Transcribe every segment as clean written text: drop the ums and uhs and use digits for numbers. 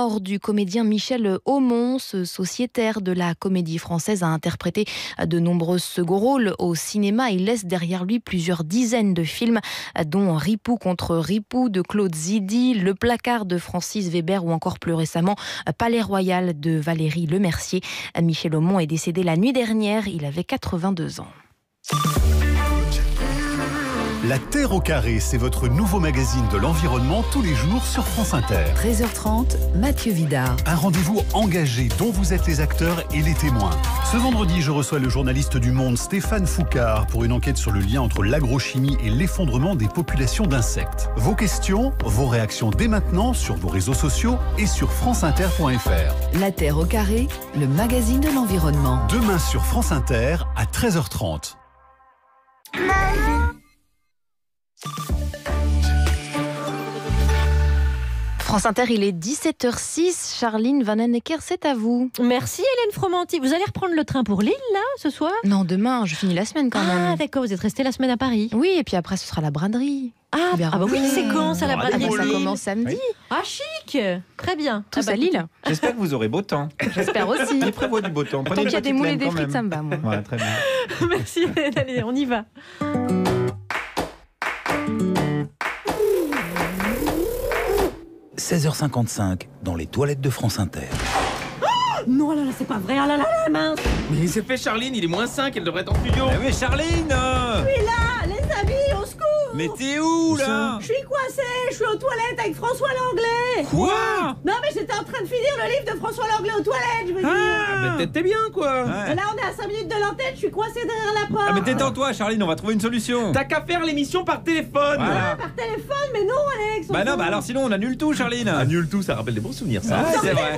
Mort du comédien Michel Aumont, ce sociétaire de la Comédie Française a interprété de nombreux seconds rôles au cinéma. Il laisse derrière lui plusieurs dizaines de films, dont Ripoux contre Ripoux de Claude Zidi, Le Placard de Francis Weber ou encore plus récemment Palais Royal de Valérie Lemercier. Michel Aumont est décédé la nuit dernière, il avait 82 ans. La Terre au carré, c'est votre nouveau magazine de l'environnement tous les jours sur France Inter. 13h30, Mathieu Vidard. Un rendez-vous engagé dont vous êtes les acteurs et les témoins. Ce vendredi, je reçois le journaliste du Monde Stéphane Foucard pour une enquête sur le lien entre l'agrochimie et l'effondrement des populations d'insectes. Vos questions, vos réactions dès maintenant sur vos réseaux sociaux et sur franceinter.fr. La Terre au carré, le magazine de l'environnement. Demain sur France Inter à 13h30. France Inter, il est 17h06. Charline Vanhoenacker, c'est à vous. Merci Hélène Fromanti. Vous allez reprendre le train pour Lille, là, ce soir ? Non, demain, je finis la semaine quand même. Ah, d'accord, vous êtes resté la semaine à Paris. Oui, et puis après, ce sera la braderie. Ah bah oui, c'est quand ça, la braderie de Ça Lille ? commence samedi. Oui. Ah, chic. Très bien. Tous à Lille. J'espère que vous aurez beau temps. J'espère aussi. Il prévoit du beau temps. Tant qu'il y a des moules et des frites, ça me va, moi. Ouais, très bien. Merci Hélène, allez, on y va. 16h55, dans les toilettes de France Inter. Non, là, c'est pas vrai. Ah là là, mince. Mais c'est fait Charline, il est -5, elle devrait être en studio. Ah oui, Charline Là, les amis, au secours. Mais t'es où, là? Je suis coincée, je suis aux toilettes avec François Langlais. Quoi? Non, mais j'étais en train de finir le livre de François Langlais aux toilettes, je veux dire. Ah, mais t'es bien, quoi. Ouais. Et là, on est à 5 minutes de l'antenne, je suis coincée derrière la porte. Ah, mais détends-toi, Charline, on va trouver une solution. T'as qu'à faire l'émission par téléphone. Voilà. Par téléphone, mais non, Alex. Bah non, bah alors sinon on annule tout, Charline. Annule tout, ça rappelle des bons souvenirs, ça. Ouais, c'est vrai.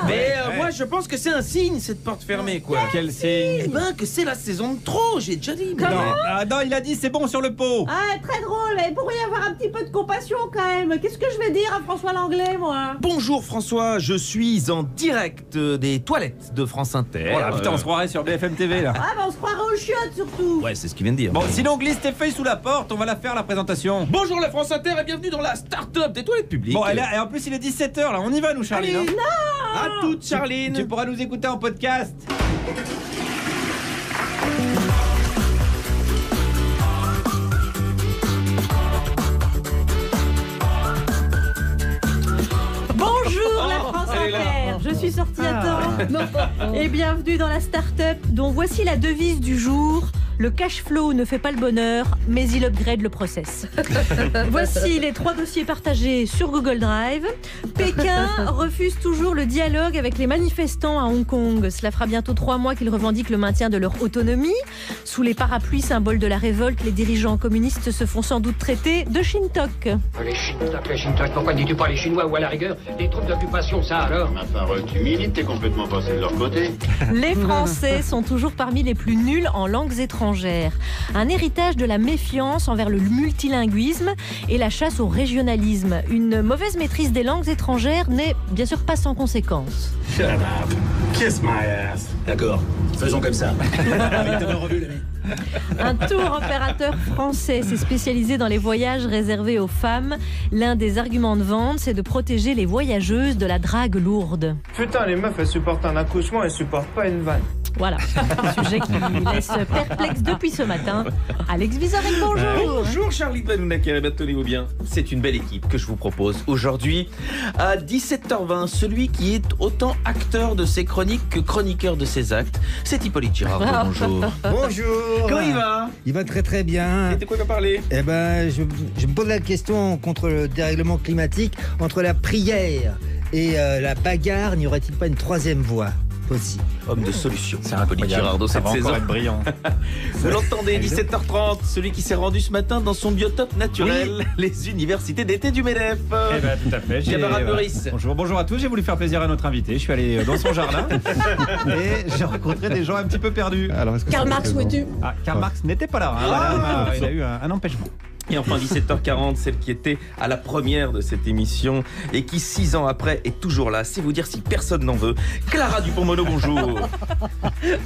Mais moi, je pense que c'est un signe, cette porte fermée, quoi. Quel signe? Eh ben, que c'est la saison de trop, j'ai déjà dit. Non, ah, non, il a dit c'est bon sur le pot. Ah, très drôle, mais il pourrait y avoir un petit peu de compassion quand même. Qu'est-ce que je vais dire à François Langlais, moi? Bonjour François, je suis en direct des toilettes de France Inter. Voilà, putain, on se croirait sur BFM TV là. Ah, bah on se croirait aux chiottes surtout. Ouais, c'est ce qu'il vient de dire. Bon, sinon glisse tes feuilles sous la porte, on va la faire la présentation. Bonjour la France Inter et bienvenue dans la start-up des toilettes publiques. Bon, et en plus il est 17h là, on y va nous, Charline. Allez, hein. à toute Charline. Tu pourras nous écouter en podcast. Bonjour la France Inter, je suis sortie à temps. Et bienvenue dans la start-up dont voici la devise du jour. Le cash flow ne fait pas le bonheur, mais il upgrade le process. Voici les 3 dossiers partagés sur Google Drive. Pékin refuse toujours le dialogue avec les manifestants à Hong Kong. Cela fera bientôt 3 mois qu'ils revendiquent le maintien de leur autonomie. Sous les parapluies symboles de la révolte, les dirigeants communistes se font sans doute traiter de Shintok. Les Shintok, pourquoi ne dis-tu pas les Chinois ou à la rigueur des troupes d'occupation, ça alors? Enfin, tu milites, t'es complètement passé de leur côté. Les Français sont toujours parmi les plus nuls en langues étrangères. Un héritage de la méfiance envers le multilinguisme et la chasse au régionalisme. Une mauvaise maîtrise des langues étrangères n'est bien sûr pas sans conséquences. Shut up. Kiss my ass. D'accord, faisons comme ça. Un tour opérateur français s'est spécialisé dans les voyages réservés aux femmes. L'un des arguments de vente, c'est de protéger les voyageuses de la drague lourde. Putain, les meufs, elles supportent un accouchement, elles supportent pas une vanne. Voilà, un sujet qui laisse perplexe depuis ce matin. Alex Vizorek, bonjour. Bonjour Charlie Vanhoenacker, tenez-vous bien. C'est une belle équipe que je vous propose aujourd'hui. À 17h20, celui qui est autant acteur de ses chroniques que chroniqueur de ses actes, c'est Hippolyte Girardot. Bonjour. Bonjour. Comment il va? Il va très très bien. Et de quoi tu vas parler? Eh ben, je me pose la question contre le dérèglement climatique, entre la prière et la bagarre, n'y aurait-il pas une troisième voie possible? Homme de solution, c'est Hippolyte Girardot cette saison. Brillant. Vous l'entendez, 17h30, celui qui s'est rendu ce matin dans son biotope naturel, les universités d'été du MEDEF. Eh ben, tout à fait. Camarade Meurice. Bonjour à tous, j'ai voulu faire plaisir à notre invité. Je suis allé dans son jardin et j'ai rencontré des gens un petit peu perdus. Karl Marx, où es-tu? Ah, Karl Marx n'était pas là. Hein. Il a eu un empêchement. Et enfin 17h40, celle qui était à la première de cette émission et qui 6 ans après est toujours là, c'est vous dire si personne n'en veut. Clara Dupont-Moreau, bonjour.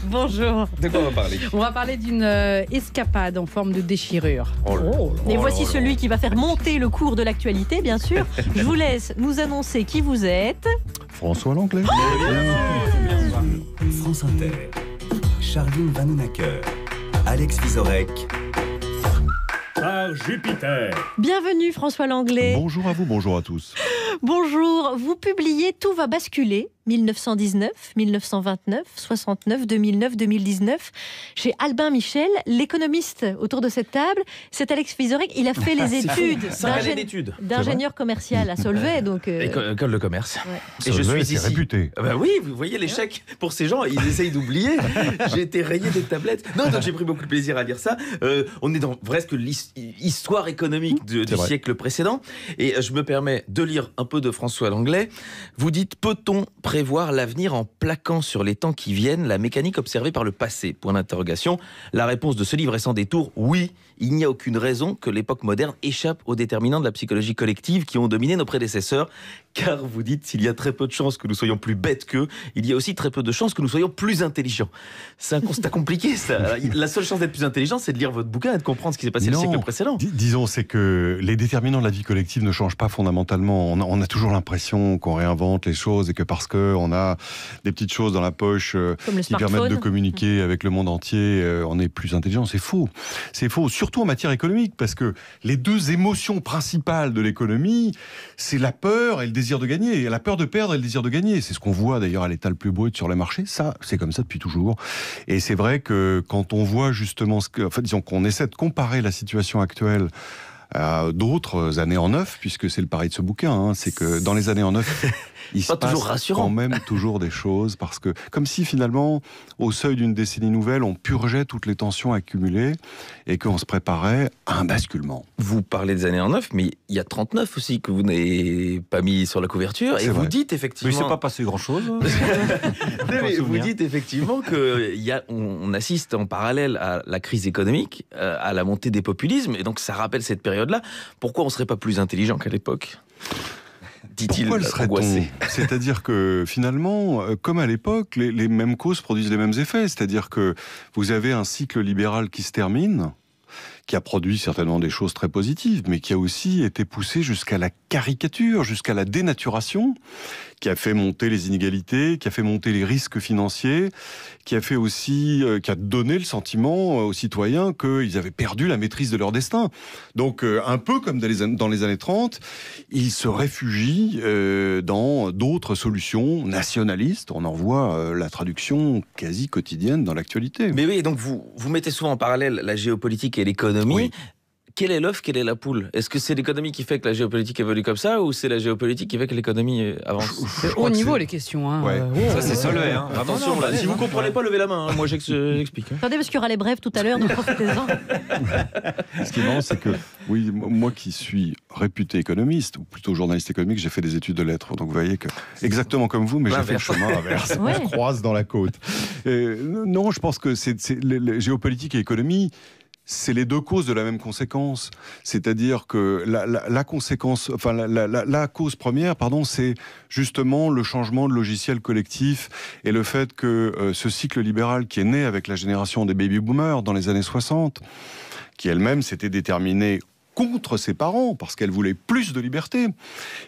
Bonjour. De quoi on va parler? On va parler d'une escapade en forme de déchirure. Et voici celui qui va faire monter le cours de l'actualité, bien sûr. Je vous laisse nous annoncer qui vous êtes. François Langlais. France Inter. Charline Vanhoenacker. Alex Vizorek. Par Jupiter. Bienvenue François Langlais. Bonjour à vous, bonjour à tous. Bonjour, vous publiez Tout va basculer, 1919, 1929, 69, 2009, 2019, chez Albin Michel, l'économiste autour de cette table. C'est Alex Vizorek, il a fait les études d'ingénieur commercial à Solvay. Donc École de commerce. Ouais. Et je suis ici. Réputé. Bah oui, vous voyez l'échec pour ces gens, ils essayent d'oublier. J'ai été rayé des tablettes. Non, donc j'ai pris beaucoup de plaisir à dire ça. On est dans presque l'histoire économique du siècle précédent. Et je me permets de lire un peu de François Langlais. Vous dites, peut-on prévoir l'avenir en plaquant sur les temps qui viennent la mécanique observée par le passé? Point d'interrogation. La réponse de ce livre est sans détour, oui. Il n'y a aucune raison que l'époque moderne échappe aux déterminants de la psychologie collective qui ont dominé nos prédécesseurs. Car vous dites, s'il y a très peu de chances que nous soyons plus bêtes qu'eux, il y a aussi très peu de chances que nous soyons plus intelligents. C'est un constat compliqué, ça. La seule chance d'être plus intelligent, c'est de lire votre bouquin et de comprendre ce qui s'est passé le siècle précédent. Disons, c'est que les déterminants de la vie collective ne changent pas fondamentalement. On a toujours l'impression qu'on réinvente les choses et que parce qu'on a des petites choses dans la poche qui permettent de communiquer avec le monde entier, on est plus intelligent. C'est faux. C'est faux, surtout en matière économique, parce que les deux émotions principales de l'économie, c'est la peur et le désir de gagner. Et la peur de perdre et le désir de gagner. C'est ce qu'on voit d'ailleurs à l'état le plus brut sur les marchés. Ça, c'est comme ça depuis toujours. Et c'est vrai que quand on voit justement disons qu'on essaie de comparer la situation actuelle à d'autres années en neuf, puisque c'est le pari de ce bouquin, c'est que dans les années en neuf, il se passe quand même toujours des choses, parce que comme si finalement, au seuil d'une décennie nouvelle, on purgeait toutes les tensions accumulées et qu'on se préparait à un basculement. Vous parlez des années en neuf, mais il y a 39 aussi que vous n'avez pas mis sur la couverture, et vous dites effectivement... Mais il ne s'est pas passé grand-chose. Vous dites effectivement qu'on assiste en parallèle à la crise économique, à la montée des populismes, et donc ça rappelle cette période-là. Pourquoi on ne serait pas plus intelligent qu'à l'époque ? Dit-il. Pourquoi le serait-on ? C'est-à-dire que finalement, comme à l'époque, les mêmes causes produisent les mêmes effets. C'est-à-dire que vous avez un cycle libéral qui se termine, qui a produit certainement des choses très positives, mais qui a aussi été poussé jusqu'à la caricature, jusqu'à la dénaturation, qui a fait monter les inégalités, qui a fait monter les risques financiers, qui a fait aussi, qui a donné le sentiment aux citoyens qu'ils avaient perdu la maîtrise de leur destin. Donc, un peu comme dans les années 30, ils se réfugient dans d'autres solutions nationalistes. On en voit la traduction quasi quotidienne dans l'actualité. Mais oui, donc vous mettez souvent en parallèle la géopolitique et l'économie. Oui. Quel est l'œuf, quelle est la poule ? Est-ce que c'est l'économie qui fait que la géopolitique évolue comme ça, ou c'est la géopolitique qui fait que l'économie avance ? C'est haut niveau les questions. Hein. Ouais. Ça c'est Solvay. Hein. Attention, là, si vous ne comprenez pas, levez la main. Hein. Moi j'explique. Attendez, parce qu'il y aura les brèves tout à l'heure, donc profitez-en. Ce qui est marrant, c'est que oui, moi qui suis réputé économiste, ou plutôt journaliste économique, j'ai fait des études de lettres. Donc vous voyez que, exactement comme vous, mais j'ai fait le chemin inverse. Ouais. On croise dans la côte. Non, je pense que c'est géopolitique et économie, c'est les deux causes de la même conséquence. C'est-à-dire que la conséquence, enfin la cause première, c'est justement le changement de logiciel collectif et le fait que ce cycle libéral qui est né avec la génération des baby-boomers dans les années 60, qui elle-même s'était déterminée contre ses parents, parce qu'elle voulait plus de liberté,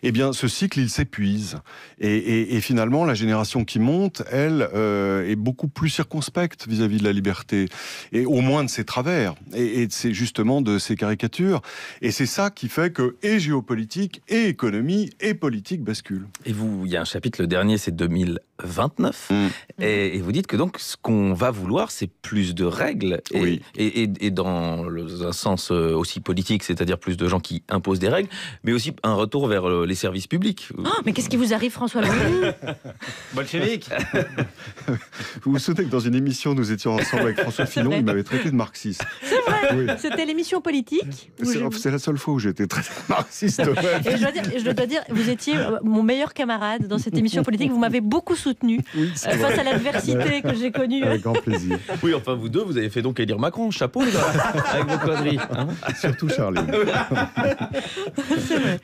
eh bien, ce cycle, il s'épuise. Et finalement, la génération qui monte, elle, est beaucoup plus circonspecte vis-à-vis de la liberté, et au moins de ses travers, et c'est justement de ses caricatures. Et c'est ça qui fait que, et géopolitique, et économie, et politique basculent. Et il y a un chapitre, le dernier, c'est 2029, et vous dites que donc, ce qu'on va vouloir, c'est plus de règles, et dans un sens aussi politique, c'est-à-dire plus de gens qui imposent des règles, mais aussi un retour vers les services publics. Oh, mais qu'est-ce qui vous arrive, François Langlais ? Bolchevique. Vous vous souvenez que dans une émission, nous étions ensemble avec François Fillon, il m'avait traité de marxiste. C'est vrai, oui. C'était l'émission politique. C'est la seule fois où j'ai été traité de marxiste. Et je dois dire, vous étiez mon meilleur camarade dans cette émission politique, vous m'avez beaucoup soutenu face à l'adversité que j'ai connue. Avec grand plaisir. Oui, enfin vous deux, vous avez fait donc élire Macron, chapeau les gars, avec vos conneries. Surtout Charline.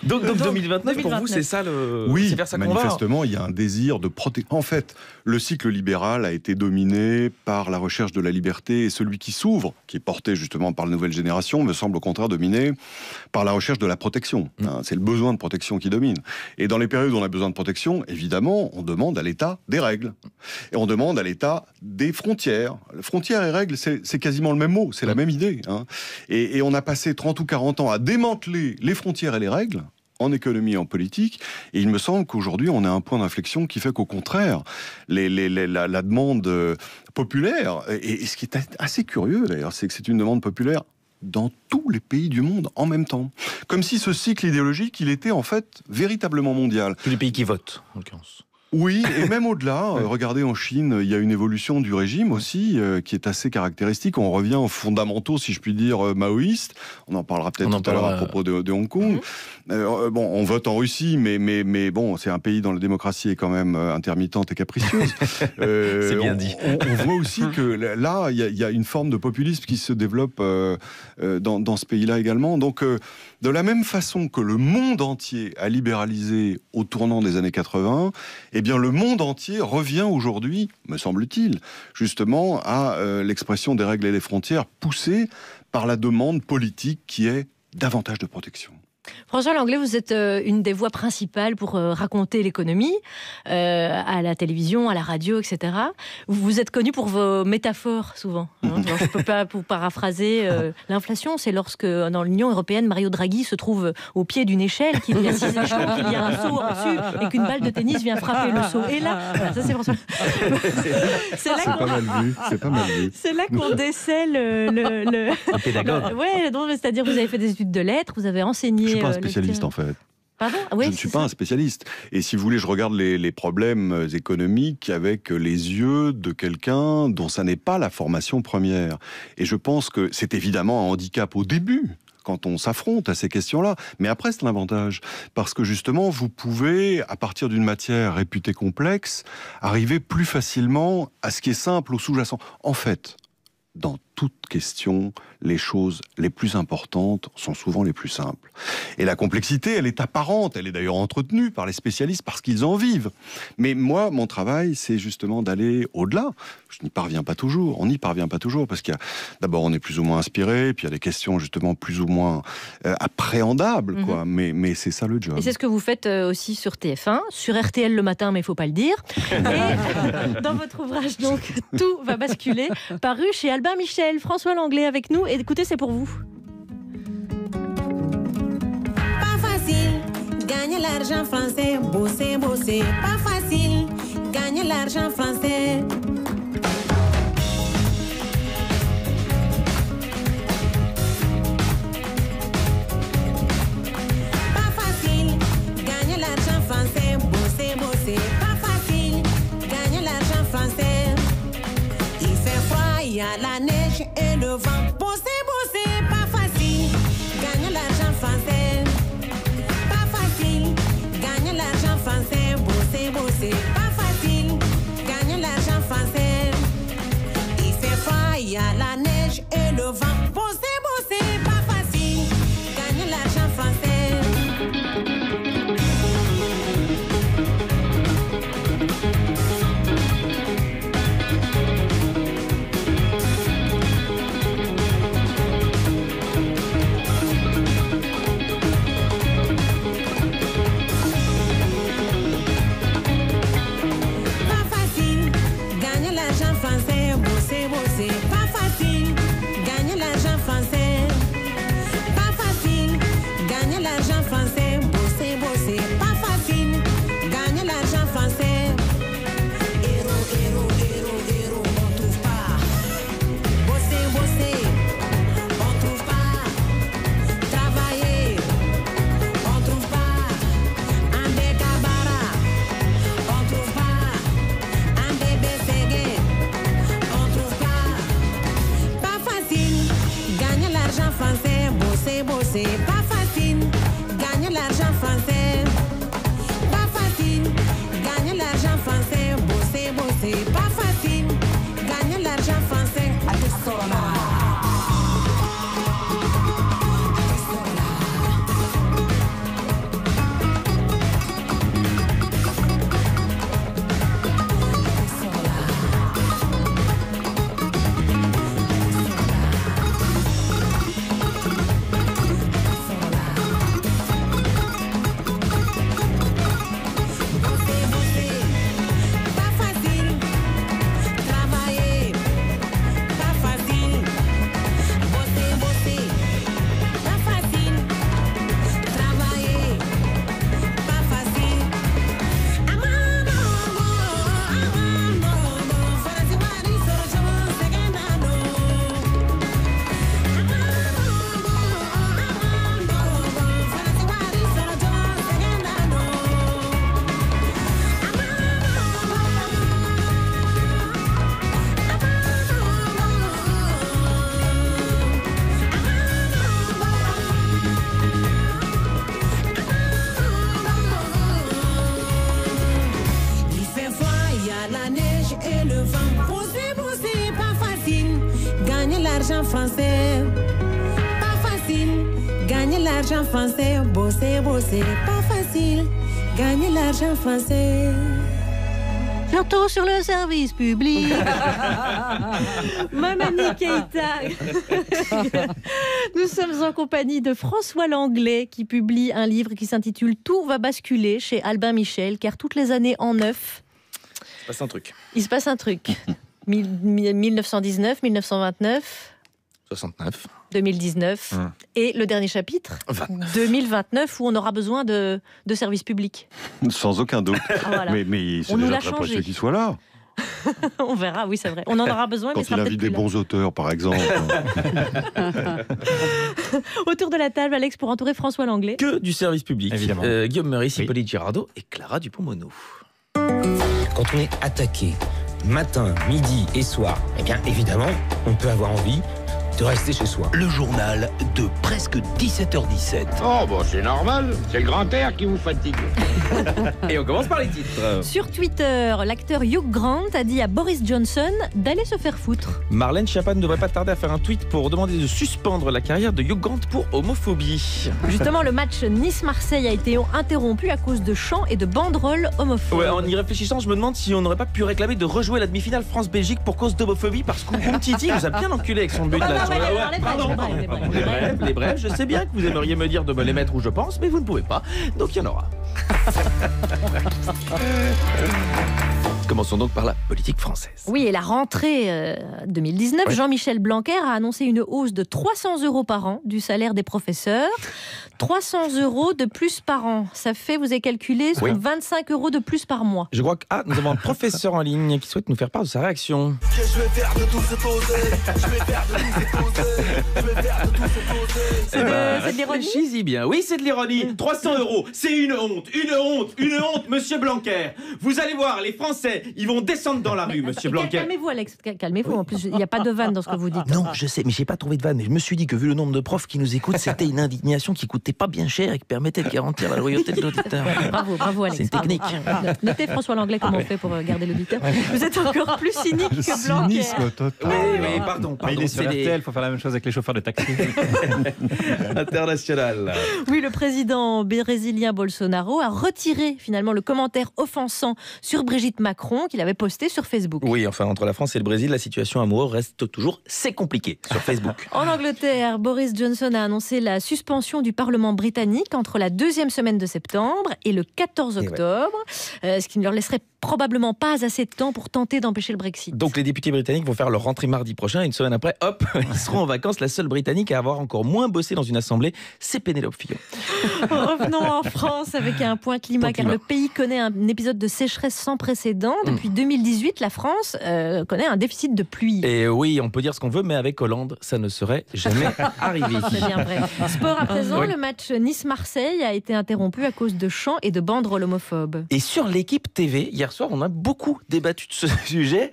Donc 2029, pour vous, c'est ça le... Oui, c'est vers ça qu'on va. manifestement, il y a un désir de protéger. En fait, le cycle libéral a été dominé par la recherche de la liberté, et celui qui s'ouvre, qui est porté justement par la nouvelle génération, me semble au contraire dominé par la recherche de la protection. C'est le besoin de protection qui domine. Et dans les périodes où on a besoin de protection, évidemment, on demande à l'État des règles. Et on demande à l'État des frontières. Frontières et règles, c'est quasiment le même mot, c'est la même idée. Et on a passé 30 ou 40 ans à démanteler les frontières et les règles, en économie et en politique, et il me semble qu'aujourd'hui on a un point d'inflexion qui fait qu'au contraire, la demande populaire, et ce qui est assez curieux d'ailleurs, c'est que c'est une demande populaire dans tous les pays du monde en même temps. Comme si ce cycle idéologique, il était en fait véritablement mondial. Tous les pays qui votent, en l'occurrence. Oui, et même au-delà, regardez en Chine, il y a une évolution du régime aussi qui est assez caractéristique. On revient aux fondamentaux, si je puis dire, maoïstes. On en parlera peut-être tout à l'heure à propos de Hong Kong. Bon, on vote en Russie, mais bon, c'est un pays dont la démocratie est quand même intermittente et capricieuse. C'est bien dit. On voit aussi que là, il y a une forme de populisme qui se développe dans ce pays-là également. Donc, de la même façon que le monde entier a libéralisé au tournant des années 80, eh bien le monde entier revient aujourd'hui, me semble-t-il, justement à l'expression des règles et des frontières poussée par la demande politique qui est davantage de protection. François Langlais, vous êtes une des voix principales pour raconter l'économie à la télévision, à la radio, etc. Vous êtes connu pour vos métaphores, souvent. Alors, je ne peux pas vous paraphraser. L'inflation, c'est lorsque, dans l'Union européenne, Mario Draghi se trouve au pied d'une échelle, qu'il y a 6 échelons, qu'il y a un seau au-dessus et qu'une balle de tennis vient frapper le seau. Et là, voilà, ça c'est François. C'est pas mal vu. C'est pas mal vu. C'est là qu'on décèle le pédagogue. Ouais, c'est-à-dire vous avez fait des études de lettres, vous avez enseigné. Je ne suis pas un spécialiste en fait. Pardon ? Oui, je ne suis pas un spécialiste. Et si vous voulez, je regarde les problèmes économiques avec les yeux de quelqu'un dont ça n'est pas la formation première. Et je pense que c'est évidemment un handicap au début, quand on s'affronte à ces questions-là. Mais après, c'est un avantage. Parce que justement, vous pouvez, à partir d'une matière réputée complexe, arriver plus facilement à ce qui est simple ou sous-jacent. En fait, dans toute question, les choses les plus importantes sont souvent les plus simples. Et la complexité, elle est apparente, elle est d'ailleurs entretenue par les spécialistes parce qu'ils en vivent. Mais moi, mon travail, c'est justement d'aller au-delà. Je n'y parviens pas toujours, on n'y parvient pas toujours, parce qu'il y a, d'abord, on est plus ou moins inspiré, puis il y a des questions justement plus ou moins appréhendables, quoi. Mais c'est ça le job. Et c'est ce que vous faites aussi sur TF1, sur RTL le matin, mais il ne faut pas le dire. Et dans votre ouvrage, donc, Tout va basculer, paru chez Albin Michel. François Langlais avec nous, et écoutez, c'est pour vous. Pas facile, gagner l'argent français, bosser, bosser. Pas facile, gagner l'argent français. Pas facile, gagner l'argent français, bosser, bosser. Pas facile, gagner l'argent français. Il fait froid, il y a la neige et le vent. Bosser, bosser, pas facile. Gagner l'argent français. Pas facile. Gagner l'argent français. Bosser, bosser, pas facile. Gagner l'argent français. Il fait froid, il y a la neige et le vent. Bosser, bosser, pas facile. Gagner l'argent français. l'argent français. Pas facile, gagner l'argent français. Bosser, bosser, pas facile, gagner l'argent français. Surtout sur le service public. Mamani Keïta. Nous sommes en compagnie de François Langlais qui publie un livre qui s'intitule Tout va basculer chez Albin Michel, car toutes les années en neuf, Il se passe un truc. il se passe un truc. 1919, 1929, 69. 2019 et le dernier chapitre, 2029, où on aura besoin de services publics. Sans aucun doute. Voilà. Mais c'est On nous déjà l'a très changé. précieux qu'il soit là. On verra, oui c'est vrai. On en aura besoin, mais Quand ce sera il peut-être invite plus des là. bons auteurs, par exemple. Autour de la table, Alex, pour entourer François Langlais. Que du service public. Évidemment. Guillaume Meurice, Hippolyte Girardot et Clara Dupont-Moreau. Quand on est attaqué matin, midi et soir, eh bien évidemment, on peut avoir envie de rester chez soi. Le journal de presque 17h17. Oh, bon, c'est normal. C'est le grand air qui vous fatigue. Et on commence par les titres. Sur Twitter, l'acteur Hugh Grant a dit à Boris Johnson d'aller se faire foutre. Marlène Schiappa ne devrait pas tarder à faire un tweet pour demander de suspendre la carrière de Hugh Grant pour homophobie. Justement, le match Nice-Marseille a été interrompu à cause de chants et de banderoles homophobes. Ouais, en y réfléchissant, je me demande si on n'aurait pas pu réclamer de rejouer la demi-finale France-Belgique pour cause d'homophobie, parce que Titi nous a bien enculé avec son but là. Les brèves, je sais bien que vous aimeriez me dire de me les mettre où je pense, mais vous ne pouvez pas, donc il y en aura. Commençons donc par la politique française. Oui, et la rentrée 2019, Jean-Michel Blanquer a annoncé une hausse de 300 € par an du salaire des professeurs. 300 € de plus par an. Ça fait, vous avez calculé, 25 € de plus par mois. Je crois que nous avons un professeur en ligne qui souhaite nous faire part de sa réaction. Je vais faire de tout se poser. Je vais faire de tout se poser. Je vais faire de tout se poser. C'est de l'ironie. Réfléchis-y bien. Oui, c'est de l'ironie. 300 €, c'est une honte, une honte, une honte, monsieur Blanquer. Vous allez voir, les Français, ils vont descendre dans la rue, monsieur Blanquer. Calmez-vous, Alex. Calmez-vous. En plus, il n'y a pas de vanne dans ce que vous dites. Non, je sais, mais j'ai pas trouvé de vanne. Mais je me suis dit que vu le nombre de profs qui nous écoutent, c'était une indignation qui coûtait pas bien cher et qui permettait de garantir la loyauté de l'auditeur. Bravo, Alex. C'est une technique. Notez François Langlais comment on fait pour garder l'auditeur. Vous êtes encore plus cynique que Blanquer. Cynisme total. Oui, pardon. Il est sur RTL, il faut faire la même chose avec les chauffeurs de taxi. International. Oui, le président brésilien Bolsonaro a retiré finalement le commentaire offensant sur Brigitte Macron qu'il avait posté sur Facebook. Oui, enfin, entre la France et le Brésil, la situation amoureuse reste toujours c'est compliqué sur Facebook. En Angleterre, Boris Johnson a annoncé la suspension du Parlement britannique entre la 2e semaine de septembre et le 14 octobre, ce qui ne leur laisserait probablement pas assez de temps pour tenter d'empêcher le Brexit. Donc les députés britanniques vont faire leur rentrée mardi prochain et une semaine après, hop, ils seront en vacances. La seule Britannique à avoir encore moins bossé dans une assemblée, c'est Pénélope Fillon. Revenons en France avec un point climat, car le pays connaît un épisode de sécheresse sans précédent. Depuis 2018, la France connaît un déficit de pluie. Et oui, on peut dire ce qu'on veut, mais avec Hollande, ça ne serait jamais arrivé. C'est bien vrai. Sport à présent, le match Nice-Marseille a été interrompu à cause de chants et de banderoles homophobes. Et sur l'équipe TV, hier soir, on a beaucoup débattu de ce sujet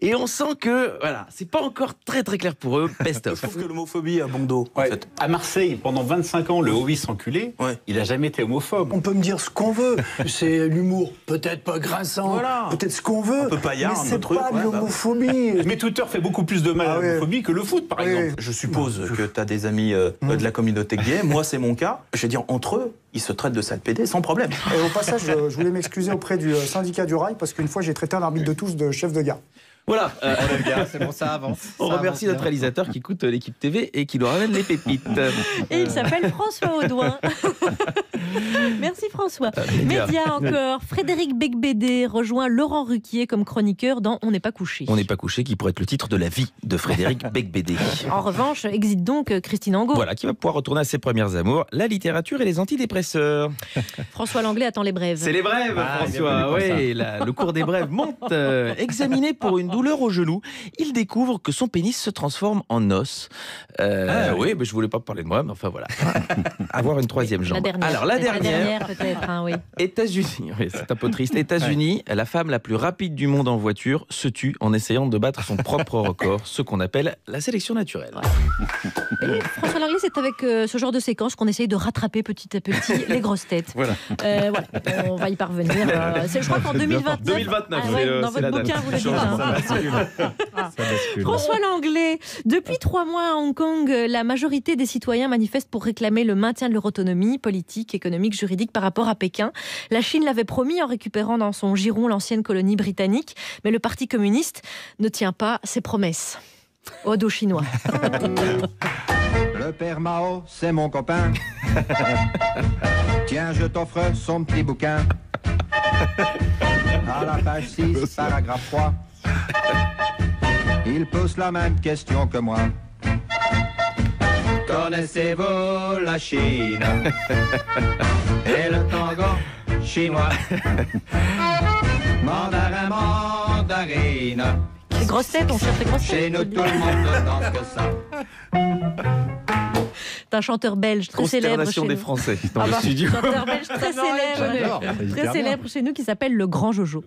et on sent que voilà, c'est pas encore très très clair pour eux. Best of. Je trouve que l'homophobie a bon dos. En fait. À Marseille, pendant 25 ans, le Hovis enculé, il a jamais été homophobe. On peut me dire ce qu'on veut. C'est l'humour, peut-être pas grinçant, peut-être ce qu'on veut. Un peu paillard, mais un c'est truc, pas de l'homophobie. Mais Twitter fait beaucoup plus de mal à l'homophobie que le foot, par exemple. Je suppose que tu as des amis de la communauté gay. Moi, c'est mon cas. Je veux dire, entre eux, ils se traitent de sale pédé sans problème. Et au passage, je voulais m'excuser auprès du syndicat du rail parce qu'une fois, j'ai traité un arbitre de tous de chef de gare. Voilà, c'est bon, ça avance. On remercie notre réalisateur qui écoute l'équipe TV et qui nous ramène les pépites. Et il s'appelle François Audouin. Merci François. Média encore. Frédéric Becbédé rejoint Laurent Ruquier comme chroniqueur dans On n'est pas couché. On n'est pas couché, qui pourrait être le titre de la vie de Frédéric Becbédé. En revanche, exit donc Christine Angot. Voilà, qui va pouvoir retourner à ses premières amours, la littérature et les antidépresseurs. François Langlais attend les brèves. C'est les brèves, François. Oui, le cours des brèves monte. Examiné pour une douleur au genou, il découvre que son pénis se transforme en os. Oui, mais je voulais pas parler de moi, mais enfin voilà. Avoir une troisième jambe. Alors la dernière peut-être, oui. États-Unis, oui, c'est un peu triste. États-Unis, la femme la plus rapide du monde en voiture se tue en essayant de battre son propre record, ce qu'on appelle la sélection naturelle. Et François Langlais, c'est avec ce genre de séquence qu'on essaye de rattraper petit à petit les grosses têtes. Voilà. On va y parvenir. Je crois qu'en 2029. 2029, dans votre bouquin, vous le dites. François Langlais, depuis 3 mois à Hong Kong, la majorité des citoyens manifestent pour réclamer le maintien de leur autonomie politique, économique, juridique par rapport à Pékin. La Chine l'avait promis en récupérant dans son giron l'ancienne colonie britannique, mais le Parti communiste ne tient pas ses promesses. Ode aux Chinois. Le père Mao, c'est mon copain. Tiens, je t'offre son petit bouquin. À la page 6, paragraphe 3. Il pose la même question que moi. Connaissez-vous la Chine et le tango chinois? Mandarin, mandarine. Les grosses têtes, on cherche les grosses têtes. Chez nous, tout le monde ne danse que ça. C'est un chanteur belge très célèbre chez nous. Des Français dans le Un studio. chanteur belge très célèbre chez nous qui s'appelle le Grand Jojo.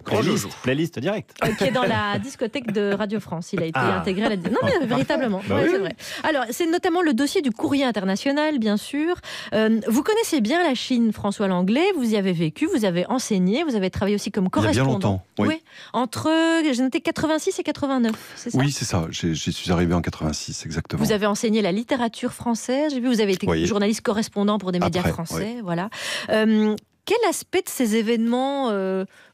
Playlist direct. Qui est dans la discothèque de Radio France. Il a été intégré à la... Non mais véritablement, c'est vrai. Alors c'est notamment le dossier du courrier international, bien sûr. Vous connaissez bien la Chine, François Langlais. Vous y avez vécu, vous avez enseigné, vous avez travaillé aussi comme correspondant. Il y a bien longtemps, oui. Entre, j'ai noté 86 et 89, c'est ça? Oui, c'est ça. J'y suis arrivé en 86, exactement. Vous avez enseigné la littérature française. J'ai vu, vous avez été journaliste correspondant pour des médias français. Oui. Voilà. Quel aspect de ces événements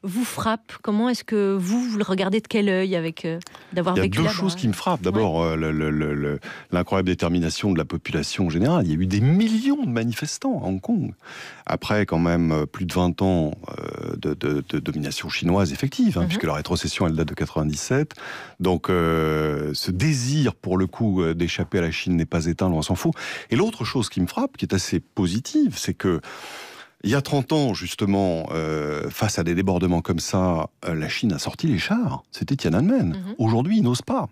vous frappe? Comment est-ce que vous le regardez de quel œil avec d'avoir vécu là-bas? Il y a deux choses qui me frappent. D'abord, l'incroyable détermination de la population en général. Il y a eu des millions de manifestants à Hong Kong. Après, quand même, plus de 20 ans de domination chinoise effective, puisque la rétrocession, elle date de 97. Donc, ce désir, pour le coup, d'échapper à la Chine n'est pas éteint, loin s'en faut. Et l'autre chose qui me frappe, qui est assez positive, c'est que il y a 30 ans, justement, face à des débordements comme ça, la Chine a sorti les chars. C'était Tiananmen. Aujourd'hui, ils n'osent pas.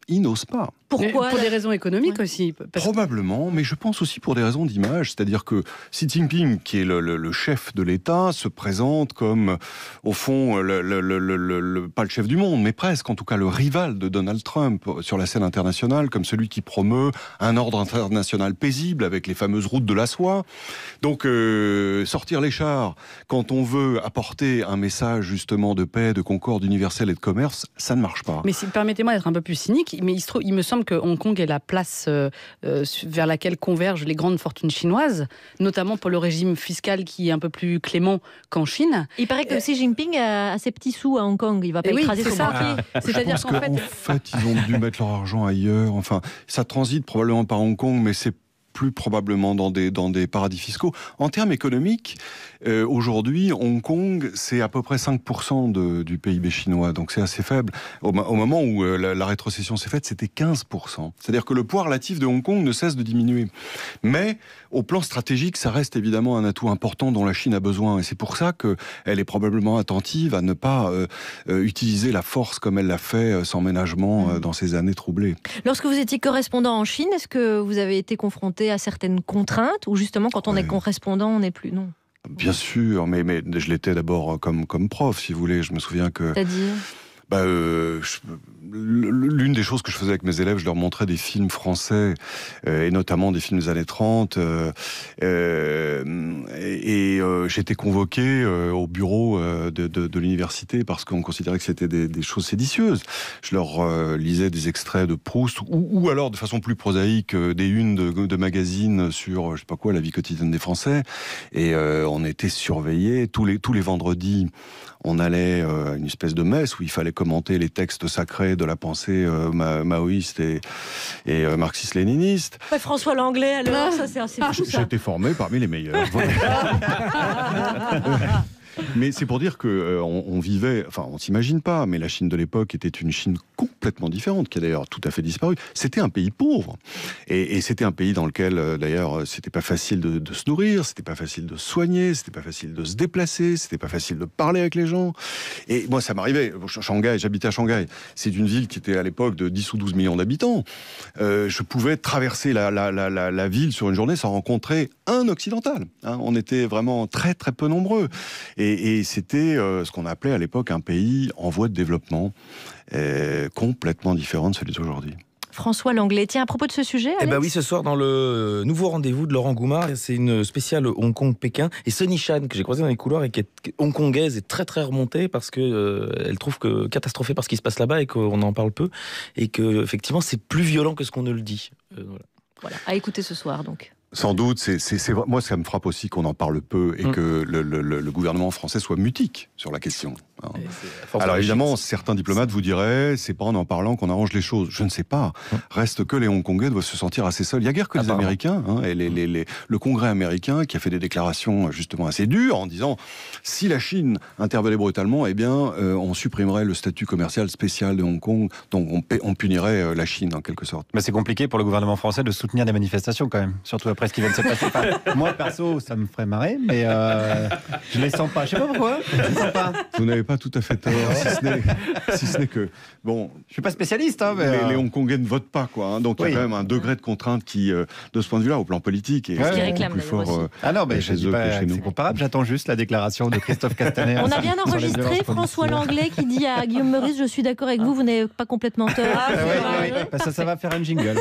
Ils n'osent pas. Pourquoi? Pour des raisons économiques aussi. Probablement, mais je pense aussi pour des raisons d'image. C'est-à-dire que Xi Jinping, qui est le chef de l'État, se présente comme, au fond, pas le chef du monde, mais presque, en tout cas, le rival de Donald Trump sur la scène internationale, comme celui qui promeut un ordre international paisible avec les fameuses routes de la soie. Donc, sortir les chars quand on veut apporter un message, justement, de paix, de concorde universelle et de commerce, ça ne marche pas. Mais permettez-moi d'être un peu plus cynique, mais il me semble que Hong Kong est la place vers laquelle convergent les grandes fortunes chinoises, notamment pour le régime fiscal qui est un peu plus clément qu'en Chine. Il paraît que Xi Jinping a ses petits sous à Hong Kong. Il va pas écraser son banquier. C'est-à-dire qu'en fait, ils ont dû mettre leur argent ailleurs. Enfin, ça transite probablement par Hong Kong, mais c'est plus probablement dans des paradis fiscaux. En termes économiques, aujourd'hui, Hong Kong, c'est à peu près 5% du PIB chinois, donc c'est assez faible. Au moment où la rétrocession s'est faite, c'était 15%. C'est-à-dire que le poids relatif de Hong Kong ne cesse de diminuer. Mais au plan stratégique, ça reste évidemment un atout important dont la Chine a besoin. Et c'est pour ça qu'elle est probablement attentive à ne pas utiliser la force comme elle l'a fait sans ménagement dans ces années troublées. Lorsque vous étiez correspondant en Chine, est-ce que vous avez été confronté à certaines contraintes, ou justement quand on est correspondant, on n'est plus... Non. Bien sûr, mais je l'étais d'abord comme prof, si vous voulez. Je me souviens que... C'est-à-dire l'une des choses que je faisais avec mes élèves, je leur montrais des films français, et notamment des films des années 30, j'étais convoqué au bureau de l'université parce qu'on considérait que c'était des choses séditieuses. Je leur lisais des extraits de Proust, ou alors de façon plus prosaïque, des unes de magazines sur, je sais pas quoi, la vie quotidienne des Français, et on était surveillés tous les vendredis. On allait à une espèce de messe où il fallait commenter les textes sacrés de la pensée maoïste et marxiste-léniniste. Ouais, François Langlais, alors, ça c'est assez fou, ça. J'ai été formé parmi les meilleurs. Mais c'est pour dire que on vivait, enfin on s'imagine pas, mais la Chine de l'époque était une Chine complètement différente, qui a d'ailleurs tout à fait disparu. C'était un pays pauvre, et c'était un pays dans lequel d'ailleurs c'était pas facile de se nourrir, c'était pas facile de se soigner, c'était pas facile de se déplacer, c'était pas facile de parler avec les gens. Et moi ça m'arrivait, Shanghai, j'habitais à Shanghai, c'est une ville qui était à l'époque de 10 ou 12 millions d'habitants. Je pouvais traverser la ville sur une journée sans rencontrer un occidental. On était vraiment très très peu nombreux. Et c'était ce qu'on appelait à l'époque un pays en voie de développement, complètement différent de celui d'aujourd'hui. François Langlais. Tiens, à propos de ce sujet, Alex, oui, ce soir dans le nouveau rendez-vous de Laurent Goumard, c'est une spéciale Hong Kong-Pékin. Et Sunny Chan, que j'ai croisée dans les couloirs et qui est hongkongaise, est très très remontée parce que elle trouve que catastrophée par ce qui se passe là-bas et qu'on en parle peu et que effectivement c'est plus violent que ce qu'on ne le dit. Voilà, à écouter ce soir donc. Sans doute, moi ça me frappe aussi qu'on en parle peu et que le gouvernement français soit mutique sur la question. Alors évidemment, certains diplomates vous diraient, c'est pas en en parlant qu'on arrange les choses. Je ne sais pas. Reste que les Hongkongais doivent se sentir assez seuls. Il n'y a guère que les Américains, et le Congrès américain qui a fait des déclarations justement assez dures en disant si la Chine intervenait brutalement, eh bien on supprimerait le statut commercial spécial de Hong Kong, donc on punirait la Chine en quelque sorte. Mais c'est compliqué pour le gouvernement français de soutenir des manifestations quand même, surtout après ce qui vient de se passer. Moi perso, ça me ferait marrer, mais je ne les sens pas. Je ne sais pas pourquoi. Je les sens pas. Vous n'avez pas tout à fait tort, si ce n'est que bon, je suis pas spécialiste, mais les Hongkongais ne votent pas, quoi. Donc il y a quand même un degré de contrainte qui, de ce point de vue-là, au plan politique, est plus fort. Chez eux que chez nous. C'est comparable. J'attends juste la déclaration de Christophe Castaner. On a bien enregistré François Langlais qui dit à Guillaume Meurice, je suis d'accord avec vous, vous n'avez pas complètement tort. Ça va faire un jingle.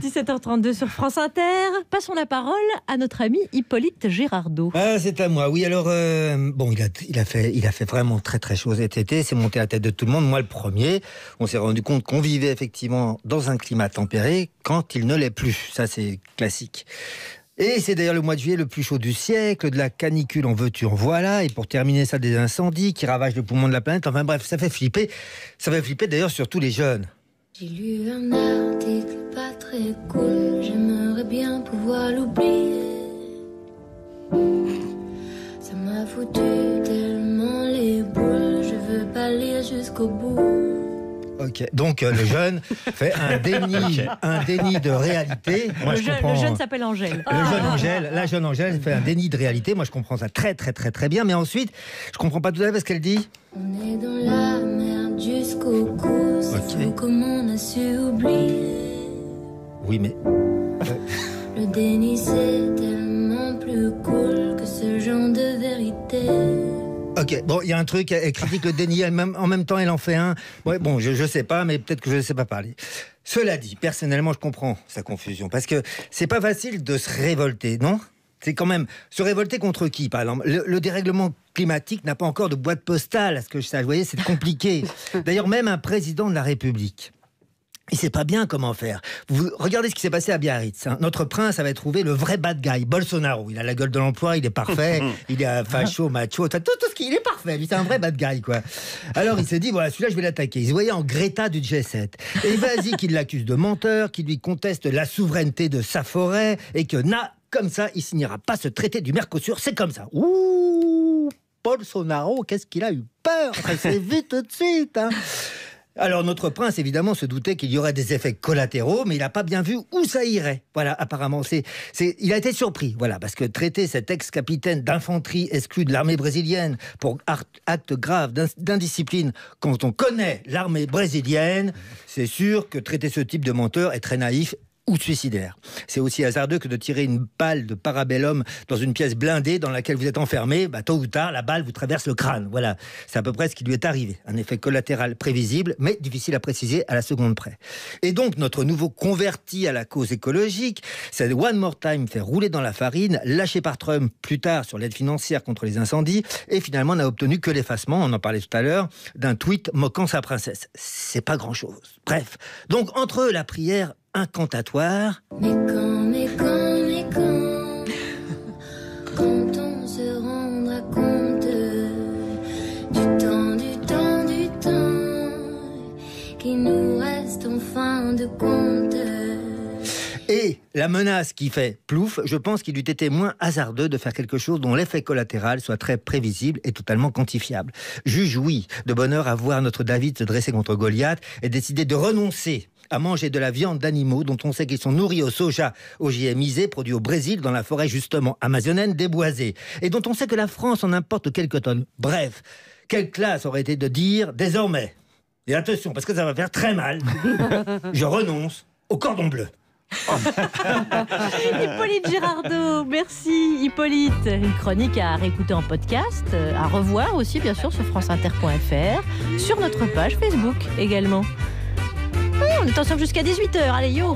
17h32 sur France Inter. Passons la parole à notre ami Hippolyte Girardot. C'est à moi. Oui, alors il a fait vraiment très très chaud cet été. C'est monté à la tête de tout le monde. Moi le premier. On s'est rendu compte qu'on vivait effectivement dans un climat tempéré quand il ne l'est plus. Ça c'est classique. Et c'est d'ailleurs le mois de juillet le plus chaud du siècle, de la canicule en veux-tu en voilà, et pour terminer ça, des incendies qui ravagent le poumon de la planète. Enfin bref, ça fait flipper. Ça fait flipper d'ailleurs surtout les jeunes. J'ai lu un article pas très cool, j'aimerais bien pouvoir l'oublier. Ça m'a foutu tellement les boules, je veux pas lire jusqu'au bout. Ok, donc le jeune fait un déni de réalité. Moi, le jeune s'appelle Angèle. La jeune Angèle fait un déni de réalité. Moi, je comprends ça très très très très bien. Mais ensuite, je comprends pas tout à fait ce qu'elle dit. On est dans la merde jusqu'au cou. C'est fou comme on a su oublier. Oui, mais le déni c'est tellement plus cool que ce genre de vérité. Ok, bon, il y a un truc, elle critique le déni, en même temps elle en fait un. Ouais, bon, je sais pas, mais peut-être que je ne sais pas parler. Cela dit, personnellement, je comprends sa confusion, parce que c'est pas facile de se révolter, non ? C'est quand même se révolter contre qui, par exemple ? Le dérèglement climatique n'a pas encore de boîte postale, à ce que je sache. Vous voyez, c'est compliqué. D'ailleurs, même un président de la République, il sait pas bien comment faire. Vous regardez ce qui s'est passé à Biarritz. Notre prince avait trouvé le vrai bad guy, Bolsonaro. Il a la gueule de l'emploi, il est parfait, il est facho, macho, tout ce qu'il est parfait. Lui, c'est un vrai bad guy, quoi. Alors il s'est dit, voilà, celui-là, je vais l'attaquer. Il se voyait en Greta du G7. Et vas-y qu'il l'accuse de menteur, qu'il lui conteste la souveraineté de sa forêt, et que comme ça, il signera pas ce traité du Mercosur. C'est comme ça. Ouh, Bolsonaro, qu'est-ce qu'il a eu peur. Ça s'est vu tout de suite, hein. Alors notre prince évidemment se doutait qu'il y aurait des effets collatéraux, mais il n'a pas bien vu où ça irait. Voilà, apparemment, il a été surpris, voilà, parce que traiter cet ex-capitaine d'infanterie exclu de l'armée brésilienne pour acte grave d'indiscipline, quand on connaît l'armée brésilienne, c'est sûr que traiter ce type de menteur est très naïf ou suicidaire. C'est aussi hasardeux que de tirer une balle de parabellum dans une pièce blindée dans laquelle vous êtes enfermé. Tôt ou tard, la balle vous traverse le crâne. Voilà, c'est à peu près ce qui lui est arrivé. Un effet collatéral prévisible, mais difficile à préciser à la seconde près. Et donc, notre nouveau converti à la cause écologique, c'est One More Time fait rouler dans la farine, lâché par Trump plus tard sur l'aide financière contre les incendies, et finalement n'a obtenu que l'effacement, on en parlait tout à l'heure, d'un tweet moquant sa princesse. C'est pas grand-chose. Bref, donc entre la prière incantatoire. Mais quand on se rendra compte du temps qui nous reste en fin de compte. Et la menace qui fait plouf, je pense qu'il eût été moins hasardeux de faire quelque chose dont l'effet collatéral soit très prévisible et totalement quantifiable. Juge, oui, de bonheur à voir notre David se dresser contre Goliath et décider de renoncer à manger de la viande d'animaux dont on sait qu'ils sont nourris au soja OGMisé, produit au Brésil, dans la forêt justement amazonienne déboisée, et dont on sait que la France en importe quelques tonnes. Bref, quelle classe aurait été de dire désormais, et attention, parce que ça va faire très mal, je renonce au cordon bleu. Hippolyte Girardot, merci Hippolyte. Une chronique à réécouter en podcast, à revoir aussi bien sûr sur franceinter.fr, sur notre page Facebook également. on est ensemble jusqu'à 18h. Allez, yo.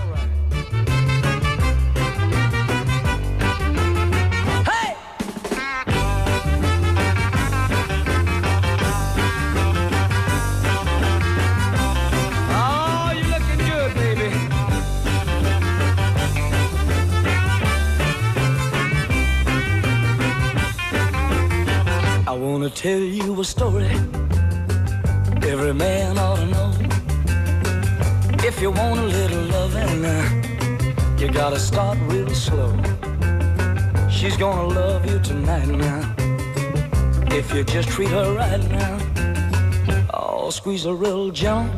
I wanna tell you a story every man ought to know. If you want a little loving, you gotta start real slow. She's gonna love you tonight now, if you just treat her right now. Oh, squeeze her real gentle,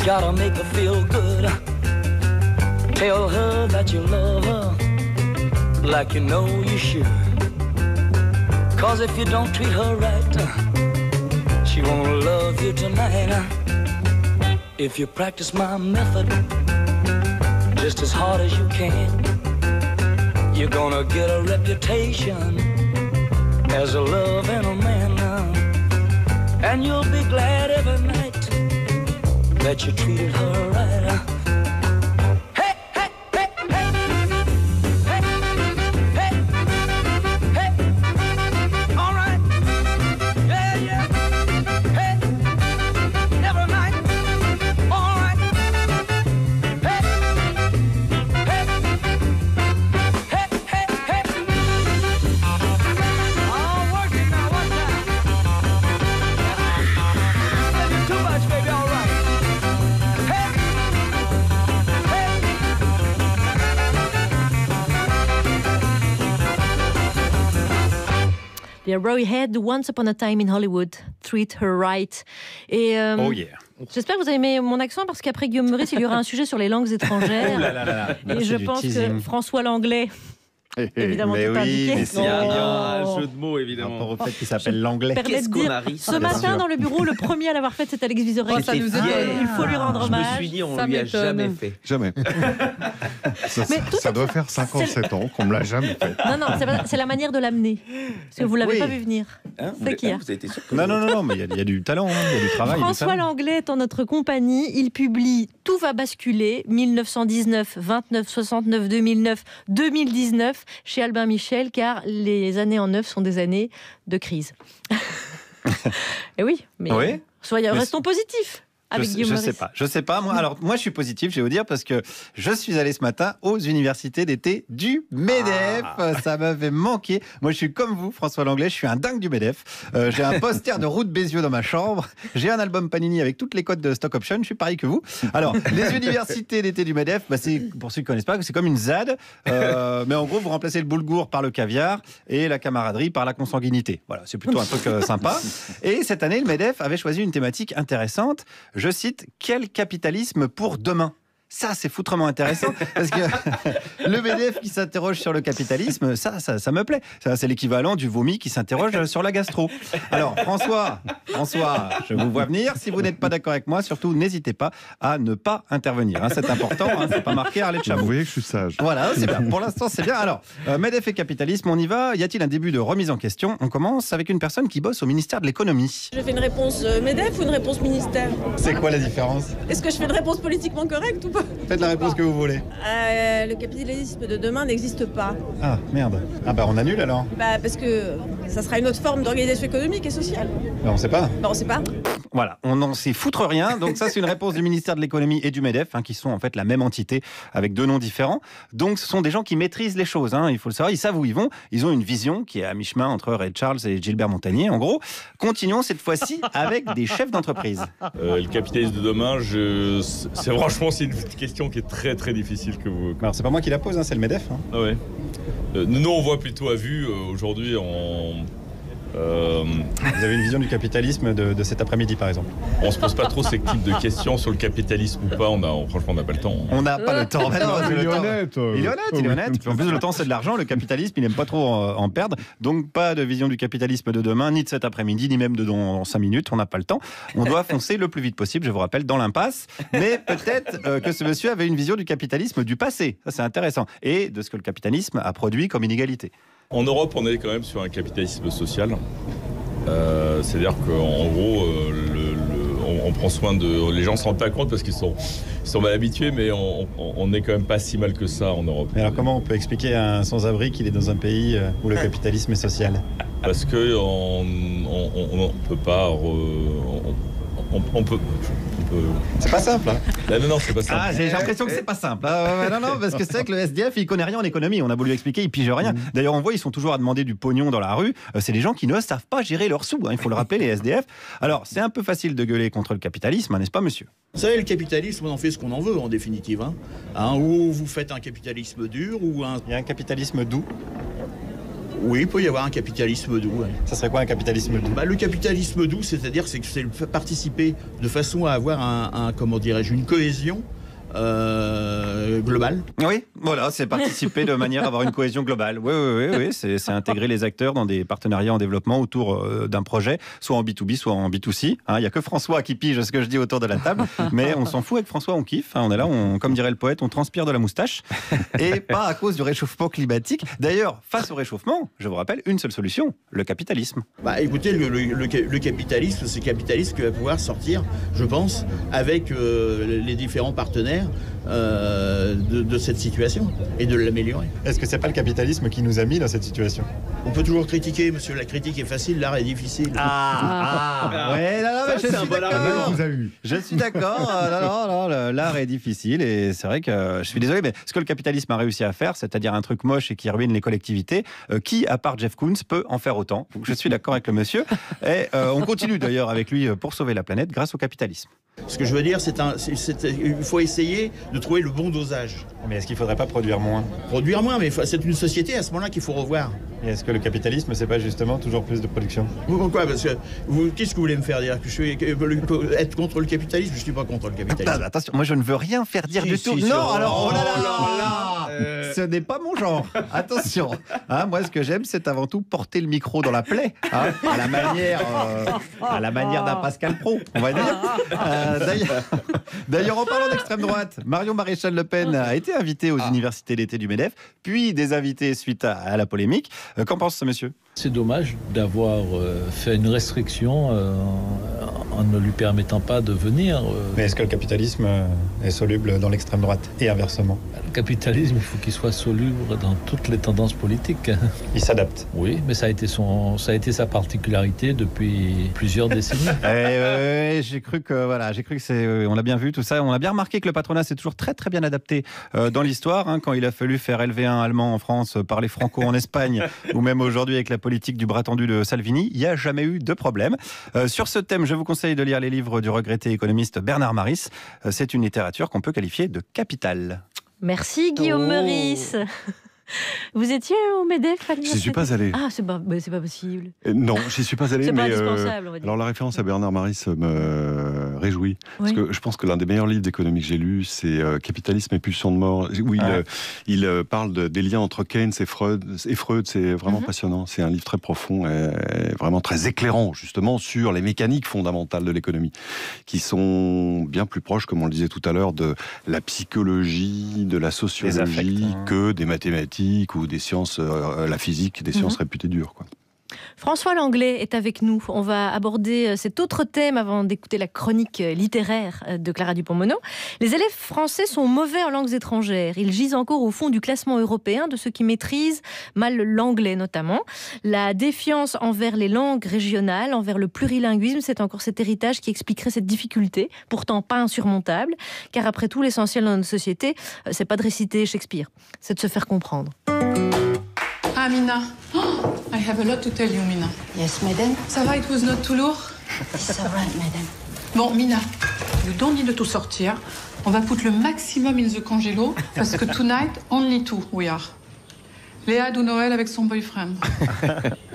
gotta make her feel good. Tell her that you love her like you know you should. 'Cause if you don't treat her right, she won't love you tonight. If you practice my method just as hard as you can, you're gonna get a reputation as a loving a man. And you'll be glad every night that you treated her right. Roy Head, Once Upon a Time in Hollywood, Treat Her Right. Et, oh yeah. J'espère que vous avez aimé mon accent parce qu'après Guillaume Meurice, il y aura un sujet sur les langues étrangères. Et je pense que François Langlais, évidemment, mais tout indiqué. Mais il y a un jeu de mots, évidemment. Rapport au fait qu'il s'appelle l'anglais. Qu'est-ce qu'on a ri, ce matin, dans le bureau, le premier à l'avoir fait, c'est Alex Vizorek. Ça nous il faut lui rendre hommage. Je me suis dit, on lui a jamais fait. Jamais. ça doit faire 57 ans qu'on me l'a jamais fait. Non, c'est la manière de l'amener. Parce que vous l'avez pas vu venir. C'est qui, vous avez été sûr que Non, mais il y a du talent, il y a du travail. François Langlais est en notre compagnie. Il publie Tout va basculer, 1919, 29, 69, 2009, 2019, chez Albin Michel, car les années en neuf sont des années de crise. Et oui, mais restons positifs. Je sais pas. Moi, je suis positif, je vais vous dire, parce que je suis allé ce matin aux universités d'été du MEDEF. Ça m'avait manqué. Moi, je suis comme vous, François Langlais, je suis un dingue du MEDEF. J'ai un poster de Route Bézieux dans ma chambre. J'ai un album Panini avec toutes les codes de stock option. Je suis pareil que vous. Alors, les universités d'été du MEDEF, c'est, pour ceux qui ne connaissent pas, c'est comme une ZAD. Mais en gros, vous remplacez le boulgour par le caviar et la camaraderie par la consanguinité. Voilà, c'est plutôt un truc sympa. Et cette année, le MEDEF avait choisi une thématique intéressante. Je cite, quel capitalisme pour demain ? Ça, c'est foutrement intéressant, parce que le MEDEF qui s'interroge sur le capitalisme, ça me plaît. Ça, c'est l'équivalent du vomi qui s'interroge sur la gastro. Alors, François, je vous vois venir. Si vous n'êtes pas d'accord avec moi, surtout, n'hésitez pas à ne pas intervenir. C'est important, c'est pas marqué Arlette Chabot. Vous voyez que je suis sage. Voilà, c'est bien. Pour l'instant, c'est bien. Alors, MEDEF et capitalisme, on y va. Y a-t-il un début de remise en question ? On commence avec une personne qui bosse au ministère de l'économie. Je fais une réponse MEDEF ou une réponse ministère ? C'est quoi la différence ? Est-ce que je fais une réponse politiquement correcte ou pas ? Faites la réponse que vous voulez. Le capitalisme de demain n'existe pas. Ah, merde. Ah bah on annule alors. Parce que ça sera une autre forme d'organisation économique et sociale. On sait pas. On sait pas. Voilà, on n'en sait foutre rien. Donc ça, c'est une réponse du ministère de l'économie et du MEDEF, qui sont en fait la même entité avec deux noms différents. Donc ce sont des gens qui maîtrisent les choses, il faut le savoir. Ils savent où ils vont. Ils ont une vision qui est à mi-chemin entre Ray Charles et Gilbert Montagnier. En gros, continuons cette fois-ci avec des chefs d'entreprise. Le capitalisme de demain, c'est une question qui est très très difficile que vous. Alors c'est pas moi qui la pose, c'est le MEDEF. Ah ouais. Nous on voit plutôt à vue aujourd'hui Vous avez une vision du capitalisme de cet après-midi, par exemple? On se pose pas trop ces types de questions sur le capitalisme ou pas. Franchement, on n'a pas le temps. On n'a pas le temps. Il est honnête. Il est honnête. Puis en plus, le temps, c'est de l'argent. Le capitalisme, il n'aime pas trop en perdre. Donc, pas de vision du capitalisme de demain, ni de cet après-midi, ni même de dans 5 minutes. On n'a pas le temps. On doit foncer le plus vite possible, je vous rappelle, dans l'impasse. Mais peut-être que ce monsieur avait une vision du capitalisme du passé. Ça, c'est intéressant. Et de ce que le capitalisme a produit comme inégalité. En Europe, on est quand même sur un capitalisme social. C'est-à-dire qu'en gros, on prend soin de... Les gens ne se rendent pas compte parce qu'ils sont mal habitués, mais on n'est quand même pas si mal que ça en Europe. Mais alors comment on peut expliquer à un sans-abri qu'il est dans un pays où le capitalisme est social? Parce qu'on ne peut pas... On peut... C'est pas simple. Hein. Non, c'est pas simple. Ah, j'ai l'impression que c'est pas simple. Non, parce que c'est vrai que le SDF, il connaît rien en économie. On a voulu expliquer, il pige rien. D'ailleurs, on voit, ils sont toujours à demander du pognon dans la rue. C'est des gens qui ne savent pas gérer leurs sous. Il faut le rappeler, les SDF. Alors, c'est un peu facile de gueuler contre le capitalisme, n'est-ce pas, monsieur? Vous savez, le capitalisme, on en fait ce qu'on en veut, en définitive. Ou vous faites un capitalisme dur, ou un... Il y a un capitalisme doux? Oui, il peut y avoir un capitalisme doux. Ouais. Ça serait quoi un capitalisme doux? Le capitalisme doux, c'est-à-dire que c'est participer de façon à avoir comment dirais-je, une cohésion globale. Oui, voilà, c'est participer de manière à avoir une cohésion globale. Oui, c'est intégrer les acteurs dans des partenariats en développement autour d'un projet, soit en B2B, soit en B2C. Il n'y a que François qui pige ce que je dis autour de la table, mais on s'en fout avec François, on kiffe. On est là, comme dirait le poète, on transpire de la moustache, et pas à cause du réchauffement climatique. D'ailleurs, face au réchauffement, je vous rappelle, une seule solution, le capitalisme. Écoutez, le capitalisme, c'est le capitalisme qui va pouvoir sortir, je pense, avec les différents partenaires de cette situation et de l'améliorer. Est-ce que c'est pas le capitalisme qui nous a mis dans cette situation? On peut toujours critiquer, monsieur. La critique est facile, l'art est difficile. Ouais, c'est un bon argument. Je suis d'accord. L'art est difficile et c'est vrai que je suis désolé, mais ce que le capitalisme a réussi à faire, c'est-à-dire un truc moche et qui ruine les collectivités, qui, à part Jeff Koons, peut en faire autant? Donc je suis d'accord avec le monsieur. Et on continue d'ailleurs avec lui pour sauver la planète grâce au capitalisme. Ce que je veux dire, il faut essayer de trouver le bon dosage. Mais est-ce qu'il ne faudrait pas produire moins? Produire moins, mais c'est une société à ce moment-là qu'il faut revoir. Et est-ce que le capitalisme, c'est pas justement toujours plus de production? Pourquoi? Parce que qu'est-ce que vous voulez me faire dire? Que je suis être contre le capitalisme? Je ne suis pas contre le capitalisme. Attention, moi je ne veux rien faire dire du tout. Non, alors, ce n'est pas mon genre. Attention. Moi, ce que j'aime, c'est avant tout porter le micro dans la plaie, à la manière d'un Pascal Praud, on va dire. D'ailleurs, en parlant d'extrême droite, Marion Maréchal Le Pen a été invitée aux universités d'été du MEDEF, puis désinvitée suite à la polémique. Qu'en pense ce monsieur? C'est dommage d'avoir fait une restriction en ne lui permettant pas de venir. Mais est-ce que le capitalisme est soluble dans l'extrême droite et inversement? Le capitalisme, il faut qu'il soit soluble dans toutes les tendances politiques. Il s'adapte. Oui, mais ça a été sa particularité depuis plusieurs décennies. J'ai cru que c'est, on l'a bien vu tout ça. On a bien remarqué que le patronat s'est toujours très très bien adapté dans l'histoire. Quand il a fallu faire LV1 allemand en France, parler franco en Espagne, ou même aujourd'hui avec la politique du bras tendu de Salvini, il n'y a jamais eu de problème. Sur ce thème, je vous conseille de lire les livres du regretté économiste Bernard Maris. C'est une littérature qu'on peut qualifier de capitale. Merci Guillaume Meurice. Vous étiez au MEDEF? J'y suis pas allé. Ah, c'est pas possible. Non, j'y suis pas allé. C'est mais pas indispensable, on va dire. Alors la référence à Bernard Maris me réjouit. Parce que je pense que l'un des meilleurs livres d'économie que j'ai lu, c'est Capitalisme et pulsion de mort, où il parle des liens entre Keynes et Freud. C'est vraiment passionnant. C'est un livre très profond et vraiment très éclairant, justement, sur les mécaniques fondamentales de l'économie, qui sont bien plus proches, comme on le disait tout à l'heure, de la psychologie, de la sociologie, que des mathématiques ou des sciences, la physique, des sciences réputées dures, quoi. François Langlais est avec nous. On va aborder cet autre thème avant d'écouter la chronique littéraire de Clara Dupont-Moreau. Les élèves français sont mauvais en langues étrangères. Ils gisent encore au fond du classement européen de ceux qui maîtrisent mal l'anglais notamment. La défiance envers les langues régionales, envers le plurilinguisme, c'est encore cet héritage qui expliquerait cette difficulté, pourtant pas insurmontable, car après tout, l'essentiel dans notre société, c'est pas de réciter Shakespeare, c'est de se faire comprendre. Ah, Mina. I have a lot to tell you, Mina. Yes, madam. Ça va, it was not too lourd? It's all right, madam. Bon, Mina, you don't need to sortir. On va put le maximum in the congélo, parce que tonight, only two we are. Léa do Noël avec son boyfriend.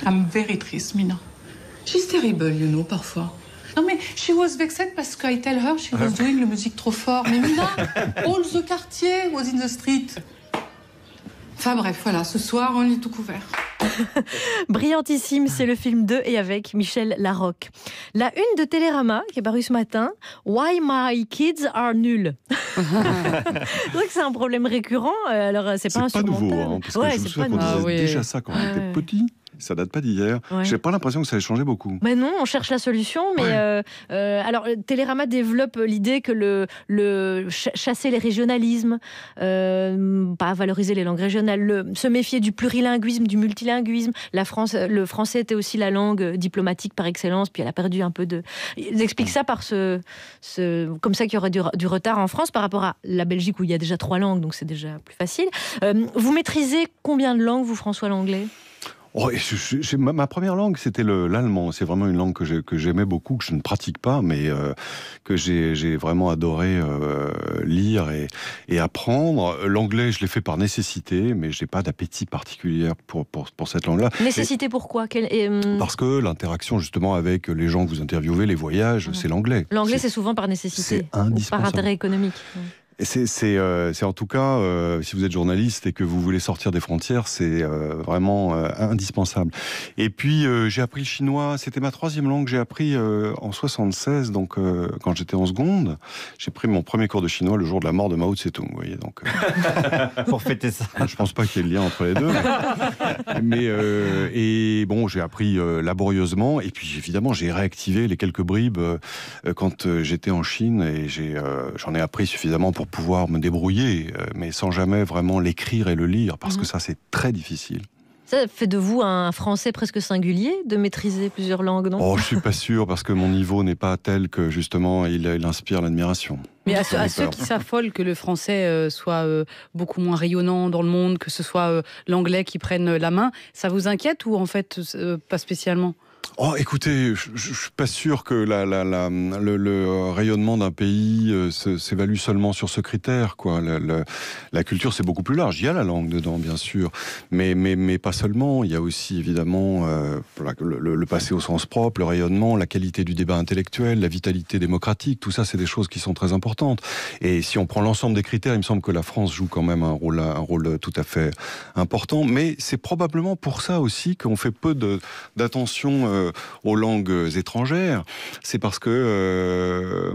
I'm very triste, Mina. She's terrible, you know, parfois. Non, mais she was vexed parce que I tell her she was doing le musique trop fort. Mais Mina, all the quartier was in the street. Enfin bref, voilà, ce soir, on lit tout couvert. Brillantissime, c'est le film de et avec Michel Larocque. La une de Télérama, qui est parue ce matin, Why my kids are nuls. Je crois que c'est un problème récurrent, alors c'est pas insurmontable. Nouveau, parce que je me souviens qu'on disait déjà ça quand on était petit. Ça date pas d'hier. Ouais. J'ai pas l'impression que ça ait changé beaucoup. Mais non, on cherche la solution. Mais alors, Télérama développe l'idée que chasser les régionalismes, pas valoriser les langues régionales, se méfier du plurilinguisme, du multilinguisme. Le français était aussi la langue diplomatique par excellence, puis elle a perdu un peu de. Ils expliquent ça par comme ça qu'il y aurait du retard en France par rapport à la Belgique où il y a déjà 3 langues, donc c'est déjà plus facile. Vous maîtrisez combien de langues, vous, François Langlais ? Ma première langue, c'était l'allemand. C'est vraiment une langue que j'aimais beaucoup, que je ne pratique pas, mais que j'ai vraiment adoré lire et apprendre. L'anglais, je l'ai fait par nécessité, mais j'ai pas d'appétit particulier pour cette langue-là. Nécessité pourquoi ? Parce que l'interaction justement avec les gens que vous interviewez, les voyages, c'est l'anglais. L'anglais, c'est souvent par nécessité, ou par intérêt économique. C'est en tout cas, si vous êtes journaliste et que vous voulez sortir des frontières, c'est vraiment indispensable. Et puis, j'ai appris le chinois, c'était ma 3e langue, j'ai appris en 76, donc quand j'étais en seconde. J'ai pris mon premier cours de chinois le jour de la mort de Mao Tse-tung, vous voyez, donc... Pour fêter ça. Je pense pas qu'il y ait le lien entre les deux. Et bon, j'ai appris laborieusement, et puis évidemment, j'ai réactivé les quelques bribes quand j'étais en Chine, et j'en ai appris suffisamment pour pouvoir me débrouiller, mais sans jamais vraiment l'écrire et le lire, parce que ça, c'est très difficile. Ça fait de vous un français presque singulier, de maîtriser plusieurs langues, non ? Oh, je suis pas sûr, parce que mon niveau n'est pas tel que, justement, il inspire l'admiration. Mais à ceux qui s'affolent que le français soit beaucoup moins rayonnant dans le monde, que ce soit l'anglais qui prenne la main, ça vous inquiète ou en fait pas spécialement ? Oh, écoutez, je suis pas sûr que le rayonnement d'un pays s'évalue seulement sur ce critère, quoi. La culture, c'est beaucoup plus large. Il y a la langue dedans, bien sûr, mais pas seulement. Il y a aussi, évidemment, le passé au sens propre, le rayonnement, la qualité du débat intellectuel, la vitalité démocratique. Tout ça, c'est des choses qui sont très importantes. Et si on prend l'ensemble des critères, il me semble que la France joue quand même un rôle tout à fait important. Mais c'est probablement pour ça aussi qu'on fait peu d'attention aux langues étrangères. C'est parce que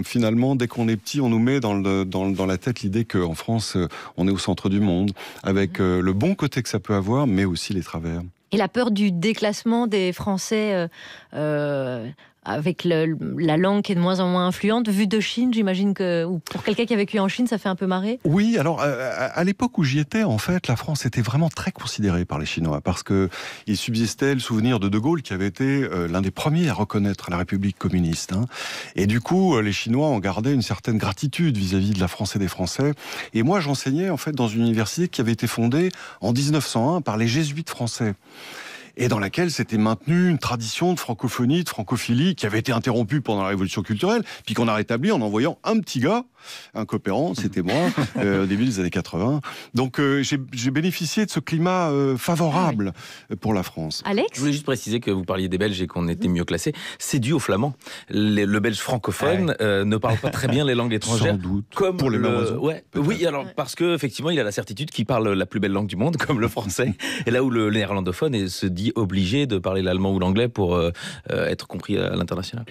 finalement, dès qu'on est petit, on nous met dans la tête l'idée qu'en France, on est au centre du monde, avec le bon côté que ça peut avoir, mais aussi les travers. Et la peur du déclassement des Français avec la langue qui est de moins en moins influente, vue de Chine, j'imagine que, ou pour quelqu'un qui a vécu en Chine, ça fait un peu marrer. Oui, alors à l'époque où j'y étais, en fait, la France était vraiment très considérée par les Chinois, parce que il subsistait le souvenir de De Gaulle, qui avait été l'un des premiers à reconnaître la République communiste. Et du coup, les Chinois en gardaient une certaine gratitude vis-à-vis de la France et des Français. Et moi, j'enseignais en fait dans une université qui avait été fondée en 1901 par les jésuites français, et dans laquelle s'était maintenue une tradition de francophonie, de francophilie, qui avait été interrompue pendant la Révolution culturelle, puis qu'on a rétabli en envoyant un petit gars, un coopérant, c'était moi, au début des années 80. Donc j'ai bénéficié de ce climat favorable pour la France. Alex ? Je voulais juste préciser que vous parliez des Belges et qu'on était mieux classés. C'est dû aux Flamands. Le Belge francophone ne parle pas très bien les langues étrangères. Sans doute. Comme pour les mêmes raisons. Oui, alors parce que effectivement, il a la certitude qu'il parle la plus belle langue du monde, comme le français. Et là où le néerlandophone se dit obligé de parler l'allemand ou l'anglais pour être compris à l'international.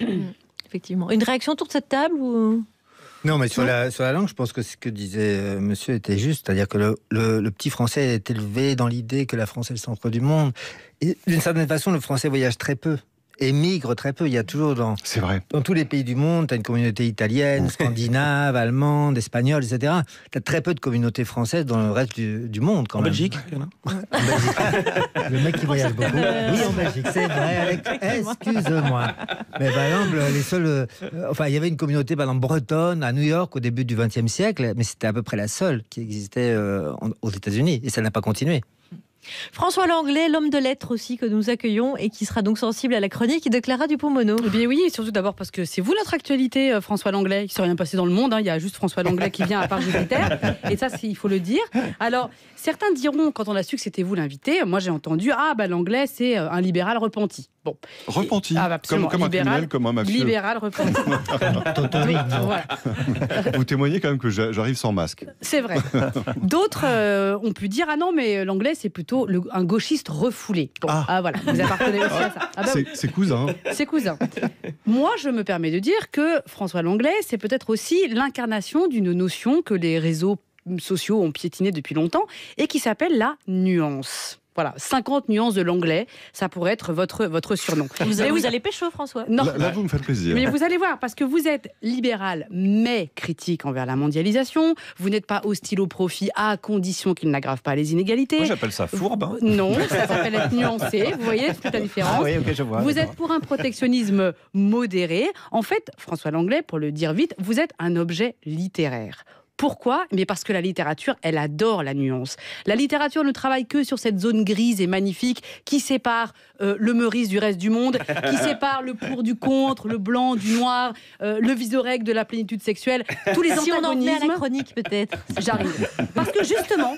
Effectivement. Une réaction autour de cette table ou... Non, mais sur la langue, je pense que ce que disait monsieur était juste. C'est-à-dire que le petit français est élevé dans l'idée que la France est le centre du monde. Et d'une certaine façon, le français voyage très peu. Émigre très peu. Il y a toujours C'est vrai. Dans tous les pays du monde, tu as une communauté italienne, scandinave, allemande, espagnole, etc. Tu as très peu de communautés françaises dans le reste du monde, quand même. En Belgique, il y en a. En Belgique. Le mec qui voyage beaucoup. Oui, en Belgique, c'est vrai, Alex. Excuse-moi. Mais par exemple, les seuls... il y avait une communauté, par exemple, bretonne à New York au début du XXe siècle, mais c'était à peu près la seule qui existait aux États-Unis. Et ça n'a pas continué. François Langlais, l'homme de lettres aussi que nous accueillons et qui sera donc sensible à la chronique de Clara Dupont-Mono. Eh bien oui, surtout d'abord parce que c'est vous notre actualité, François Langlais. Il ne s'est rien passé dans le monde, il y a juste François Langlais qui vient à part Jupiter. Et ça, il faut le dire. Alors, certains diront, quand on a su que c'était vous l'invité, moi j'ai entendu, Langlais c'est un libéral repenti. Bon. Repenti, comme un criminel, comme un mafieux. Libéral repenti. Voilà. Vous témoignez quand même que j'arrive sans masque. C'est vrai. D'autres ont pu dire, non, mais l'anglais c'est plutôt un gauchiste refoulé. Bon, voilà, vous appartenez aussi à ça. C'est cousin. C'est cousin. Moi, je me permets de dire que François Langlais, c'est peut-être aussi l'incarnation d'une notion que les réseaux sociaux ont piétinée depuis longtemps et qui s'appelle la nuance. Voilà, 50 nuances de l'anglais, ça pourrait être votre surnom. Vous allez pécho, François? Non. Là, vous me faites plaisir. Mais vous allez voir, parce que vous êtes libéral, mais critique envers la mondialisation. Vous n'êtes pas hostile au profit, à condition qu'il n'aggrave pas les inégalités. Moi, j'appelle ça fourbe. Hein. Non, ça s'appelle être nuancé. Vous voyez toute la différence. Ah oui, ok, je vois. Vous êtes pour un protectionnisme modéré. En fait, François Langlais, pour le dire vite, vous êtes un objet littéraire. Pourquoi ? Mais parce que la littérature, elle adore la nuance. La littérature ne travaille que sur cette zone grise et magnifique qui sépare le Meurice du reste du monde, qui sépare le pour du contre, le blanc du noir, le visorèque de la plénitude sexuelle, tous les antagonismes. Si on en venait à la chronique, peut-être. J'arrive. Parce que justement,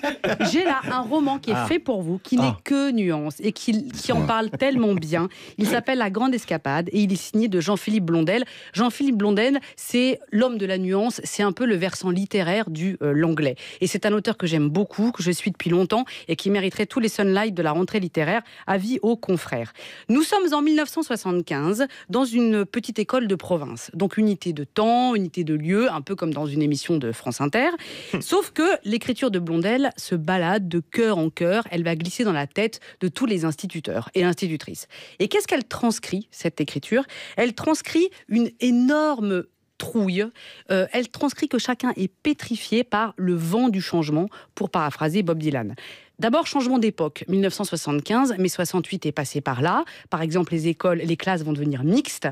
j'ai là un roman qui est fait pour vous, qui n'est que nuance et qui en parle tellement bien. Il s'appelle La Grande Escapade et il est signé de Jean-Philippe Blondel. Jean-Philippe Blondel, c'est l'homme de la nuance, c'est un peu le versant littéraire du Langlais. Et c'est un auteur que j'aime beaucoup, que je suis depuis longtemps et qui mériterait tous les sunlights de la rentrée littéraire. Avis aux confrères. Nous sommes en 1975 dans une petite école de province. Donc unité de temps, unité de lieu, un peu comme dans une émission de France Inter. Sauf que l'écriture de Blondel se balade de cœur en cœur. Elle va glisser dans la tête de tous les instituteurs et institutrices. Et qu'est-ce qu'elle transcrit, cette écriture ? Elle transcrit une énorme trouille. Elle transcrit que chacun est pétrifié par le vent du changement, pour paraphraser Bob Dylan. D'abord, changement d'époque, 1975, mais 68 est passé par là. Par exemple, les écoles, les classes vont devenir mixtes.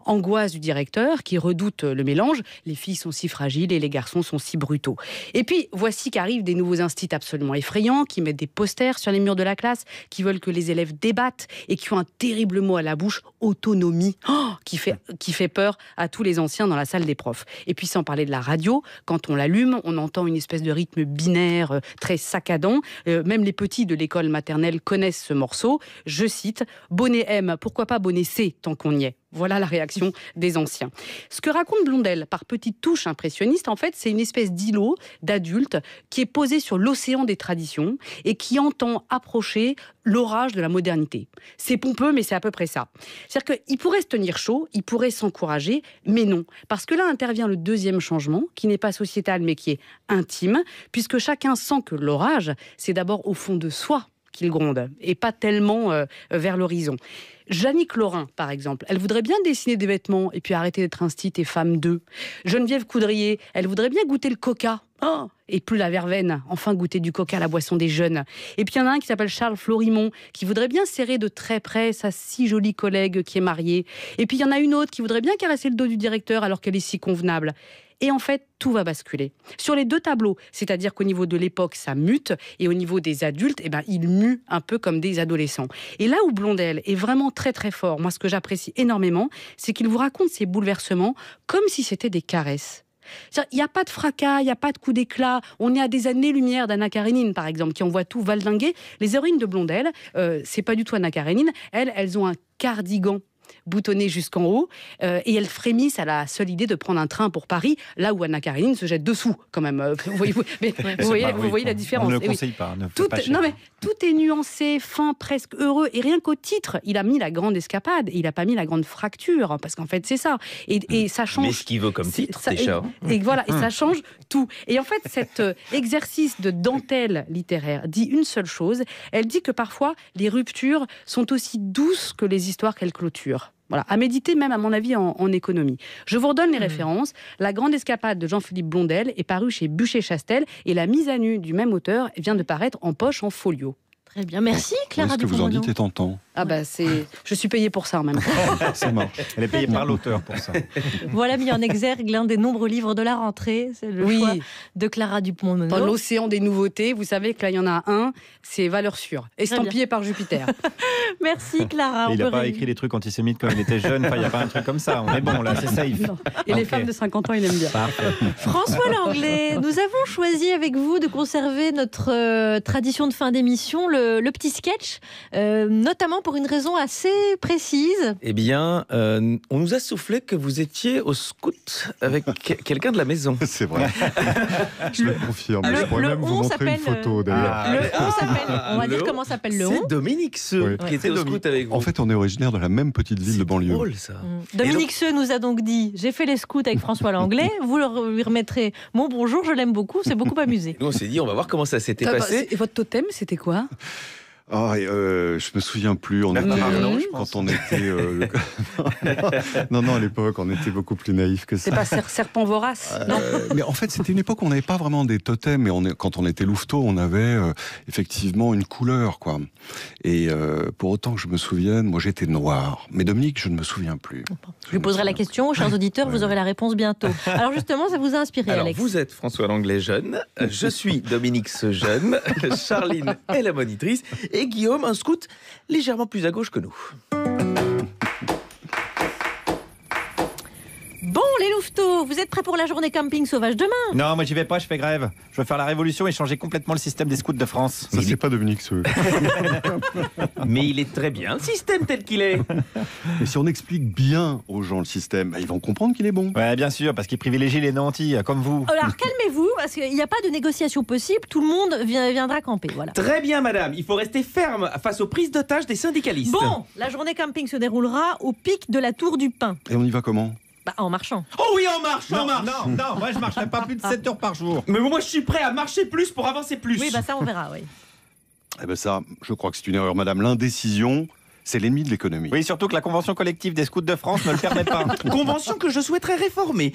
Angoisse du directeur qui redoute le mélange. Les filles sont si fragiles et les garçons sont si brutaux. Et puis, voici qu'arrivent des nouveaux instituts absolument effrayants qui mettent des posters sur les murs de la classe, qui veulent que les élèves débattent et qui ont un terrible mot à la bouche, autonomie, qui fait peur à tous les anciens dans la salle des profs. Et puis, sans parler de la radio, quand on l'allume, on entend une espèce de rythme binaire très saccadant. Même les petits de l'école maternelle connaissent ce morceau. Je cite, « Bonnet M, pourquoi pas bonnet C tant qu'on y est ?» Voilà la réaction des anciens. Ce que raconte Blondel par petites touches impressionnistes, en fait, c'est une espèce d'îlot d'adultes qui est posé sur l'océan des traditions et qui entend approcher l'orage de la modernité. C'est pompeux, mais c'est à peu près ça. C'est-à-dire qu'il pourrait se tenir chaud, il pourrait s'encourager, mais non. Parce que là intervient le deuxième changement, qui n'est pas sociétal, mais qui est intime, puisque chacun sent que l'orage, c'est d'abord au fond de soi qu'il gronde, et pas tellement vers l'horizon. Jannick Laurin, par exemple, elle voudrait bien dessiner des vêtements et puis arrêter d'être instite et femme d'eux. Geneviève Coudrier, elle voudrait bien goûter le coca. Et plus la verveine, enfin goûter du coca, la boisson des jeunes. Et puis il y en a un qui s'appelle Charles Florimond, qui voudrait bien serrer de très près sa si jolie collègue qui est mariée. Et puis il y en a une autre qui voudrait bien caresser le dos du directeur alors qu'elle est si convenable. Et en fait, tout va basculer. Sur les deux tableaux, c'est-à-dire qu'au niveau de l'époque, ça mute, et au niveau des adultes, ils muent un peu comme des adolescents. Et là où Blondel est vraiment très très fort, moi ce que j'apprécie énormément, c'est qu'il vous raconte ces bouleversements comme si c'était des caresses. Il n'y a pas de fracas, il n'y a pas de coup d'éclat. On est à des années-lumière d'Anna Karénine, par exemple, qui envoie tout valdinguer. Les héroïnes de Blondel, c'est pas du tout Anna Karénine. Elles ont un cardigan boutonné jusqu'en haut, et elles frémissent à la seule idée de prendre un train pour Paris, là où Anna Karénine se jette dessous, quand même. Vous voyez la différence. On ne le conseille pas. Tout est nuancé, fin, presque heureux, et rien qu'au titre, il a mis La Grande Escapade, et il n'a pas mis La Grande Fracture, parce qu'en fait, c'est ça. Et ça change. Mais ce qu'il veut comme titre, ça, déjà. Et voilà, et ça change tout. Et en fait, cet exercice de dentelle littéraire dit une seule chose, elle dit que parfois, les ruptures sont aussi douces que les histoires qu'elles clôturent. Voilà, à méditer même à mon avis en économie. Je vous redonne les références. La Grande Escapade de Jean-Philippe Blondel est parue chez Bûcher-Chastel et la mise à nu du même auteur vient de paraître en poche en folio. Très bien, merci Clara. Ce que vous en dites est tentant. Je suis payée pour ça en même temps. Ça marche. Elle est payée par l'auteur pour ça. Voilà mis en exergue l'un des nombreux livres de la rentrée, c'est le choix de Clara Dupont-Moreau. Dans l'océan des nouveautés, vous savez que là il y en a un, c'est valeur sûre, estampillé par Jupiter. Merci Clara. Il n'a pas écrit des trucs antisémites quand il était jeune, il n'y a pas un truc comme ça, on est bon là, c'est safe. Non. Et les femmes de 50 ans, il aime bien. François Langlais, nous avons choisi avec vous de conserver notre tradition de fin d'émission, le petit sketch, notamment pour une raison assez précise. Eh bien, on nous a soufflé que vous étiez au scout avec quelqu'un de la maison. C'est vrai. Je le confirme. Je pourrais même vous montrer une photo d'ailleurs. On va dire comment s'appelle le on. C'est Dominique Seux qui était au scout avec vous. En fait, on est originaire de la même petite ville de banlieue. C'est drôle ça. Dominique Seux nous a donc dit, j'ai fait les scouts avec François Langlais, vous lui remettrez mon bonjour, je l'aime beaucoup, c'est beaucoup amusé. Nous on s'est dit, on va voir comment ça s'était passé. Et votre totem, c'était quoi ? Je me souviens plus. On était, quand on était. Non, à l'époque, on était beaucoup plus naïfs que ça. C'est pas serpent vorace, non. Mais en fait, c'était une époque où on n'avait pas vraiment des totems. Mais quand on était louveteau, on avait effectivement une couleur, quoi. Et pour autant que je me souvienne, moi, j'étais noir. Mais Dominique, je ne me souviens plus. Je lui poserai la question, chers auditeurs, vous aurez la réponse bientôt. Alors justement, ça vous a inspiré, Alors, Alex? vous êtes François Langlais jeune, je suis Dominique ce jeune, Charline est la monitrice, et Guillaume, un scout légèrement plus à gauche que nous. Bon, les louveteaux, vous êtes prêts pour la journée camping sauvage demain? Non, moi j'y vais pas, je fais grève. Je veux faire la révolution et changer complètement le système des scouts de France. Ça, c'est pas Dominique ce. Mais il est très bien, le système tel qu'il est. Mais si on explique bien aux gens le système, ils vont comprendre qu'il est bon. Ouais, bien sûr, parce qu'il privilégie les nantis, comme vous. Alors calmez-vous, parce qu'il n'y a pas de négociation possible, tout le monde viendra camper, voilà. Très bien, madame, il faut rester ferme face aux prises d'otages des syndicalistes. Bon, la journée camping se déroulera au pic de la Tour du Pin. Et on y va comment? En marchant. Oh oui, on marche, on marche. Non, moi je marcherai pas plus de 7 heures par jour. Mais moi je suis prêt à marcher plus pour avancer plus. Oui, ça on verra, oui. Eh ben ça, je crois que c'est une erreur, madame. L'indécision, c'est l'ennemi de l'économie. Oui, surtout que la convention collective des scouts de France ne le permet pas. Convention que je souhaiterais réformer,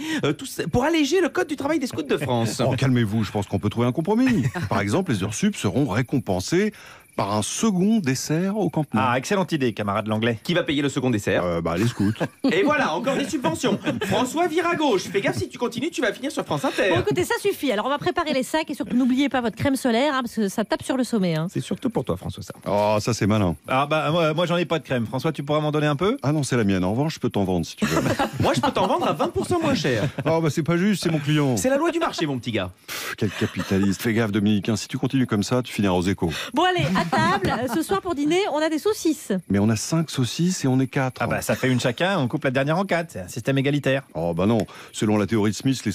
pour alléger le code du travail des scouts de France. Oh, calmez-vous, je pense qu'on peut trouver un compromis. Par exemple, les heures sup seront récompensées par un second dessert au campement. Ah, excellente idée, camarade Langlais. Qui va payer le second dessert? Les scouts. Et voilà, encore des subventions. François vire à gauche. Fais gaffe, si tu continues, tu vas finir sur France Inter. Bon, écoutez, ça suffit. Alors, on va préparer les sacs et surtout, n'oubliez pas votre crème solaire, parce que ça tape sur le sommet. C'est surtout pour toi, François, ça. Oh, ça c'est malin. Ah moi j'en ai pas de crème. François, tu pourras m'en donner un peu? Ah non, c'est la mienne. En revanche, je peux t'en vendre si tu veux. Moi, je peux t'en vendre à 20% moins cher. Oh, c'est pas juste, c'est mon client. C'est la loi du marché, mon petit gars. Quel capitaliste. Fais gaffe, Dominique, hein, si tu continues comme ça, tu finiras aux échos. Bon, allez, à table, ce soir pour dîner, on a des saucisses. Mais on a 5 saucisses et on est 4. Ah ça fait une chacun, on coupe la dernière en 4. C'est un système égalitaire. Oh non, selon la théorie de Smith, les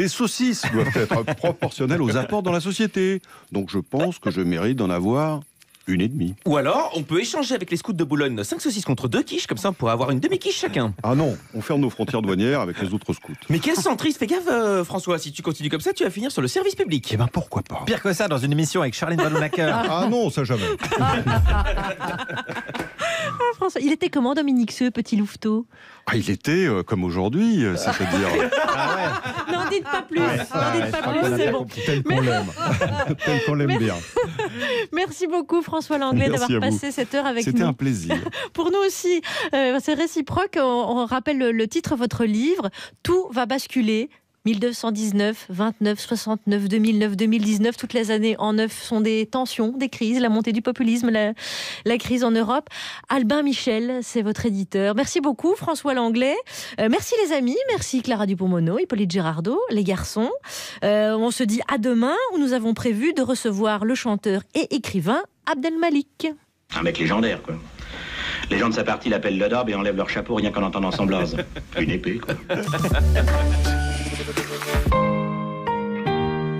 saucisses doivent être proportionnelles aux apports dans la société. Donc je pense que je mérite d'en avoir 1,5. Ou alors, on peut échanger avec les scouts de Boulogne 5 saucisses contre 2 quiches, comme ça on pourrait avoir une demi-quiche chacun. Ah non, on ferme nos frontières douanières avec les autres scouts. Mais quel centriste, fais gaffe François, si tu continues comme ça, tu vas finir sur le service public. Eh ben pourquoi pas. Pire que ça, dans une émission avec Charline Vanhoenacker. Ah non, ça jamais. François, il était comment Dominique ce petit louveteau? Il était comme aujourd'hui, c'est-à-dire... N'en dites pas plus, c'est bon. Tel qu'on l'aime. Tel qu'on l'aime bien. Merci beaucoup François Langlais d'avoir passé cette heure avec nous. C'était un plaisir. Pour nous aussi, c'est réciproque. On rappelle le titre de votre livre, Tout va basculer. 1219, 29, 69, 2009, 2019, toutes les années en neuf sont des tensions, des crises, la montée du populisme, la crise en Europe. Albin Michel, c'est votre éditeur. Merci beaucoup François Langlais. Merci les amis, merci Clara Dupont-Mono, Hippolyte Girardot, les garçons. On se dit à demain où nous avons prévu de recevoir le chanteur et écrivain Abdel Malik. Un mec légendaire, quoi. Les gens de sa partie l'appellent le Dab et enlèvent leur chapeau rien qu'en entendant son blaze. Une épée, quoi.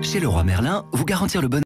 Chez Leroy Merlin, vous garantir le bonheur.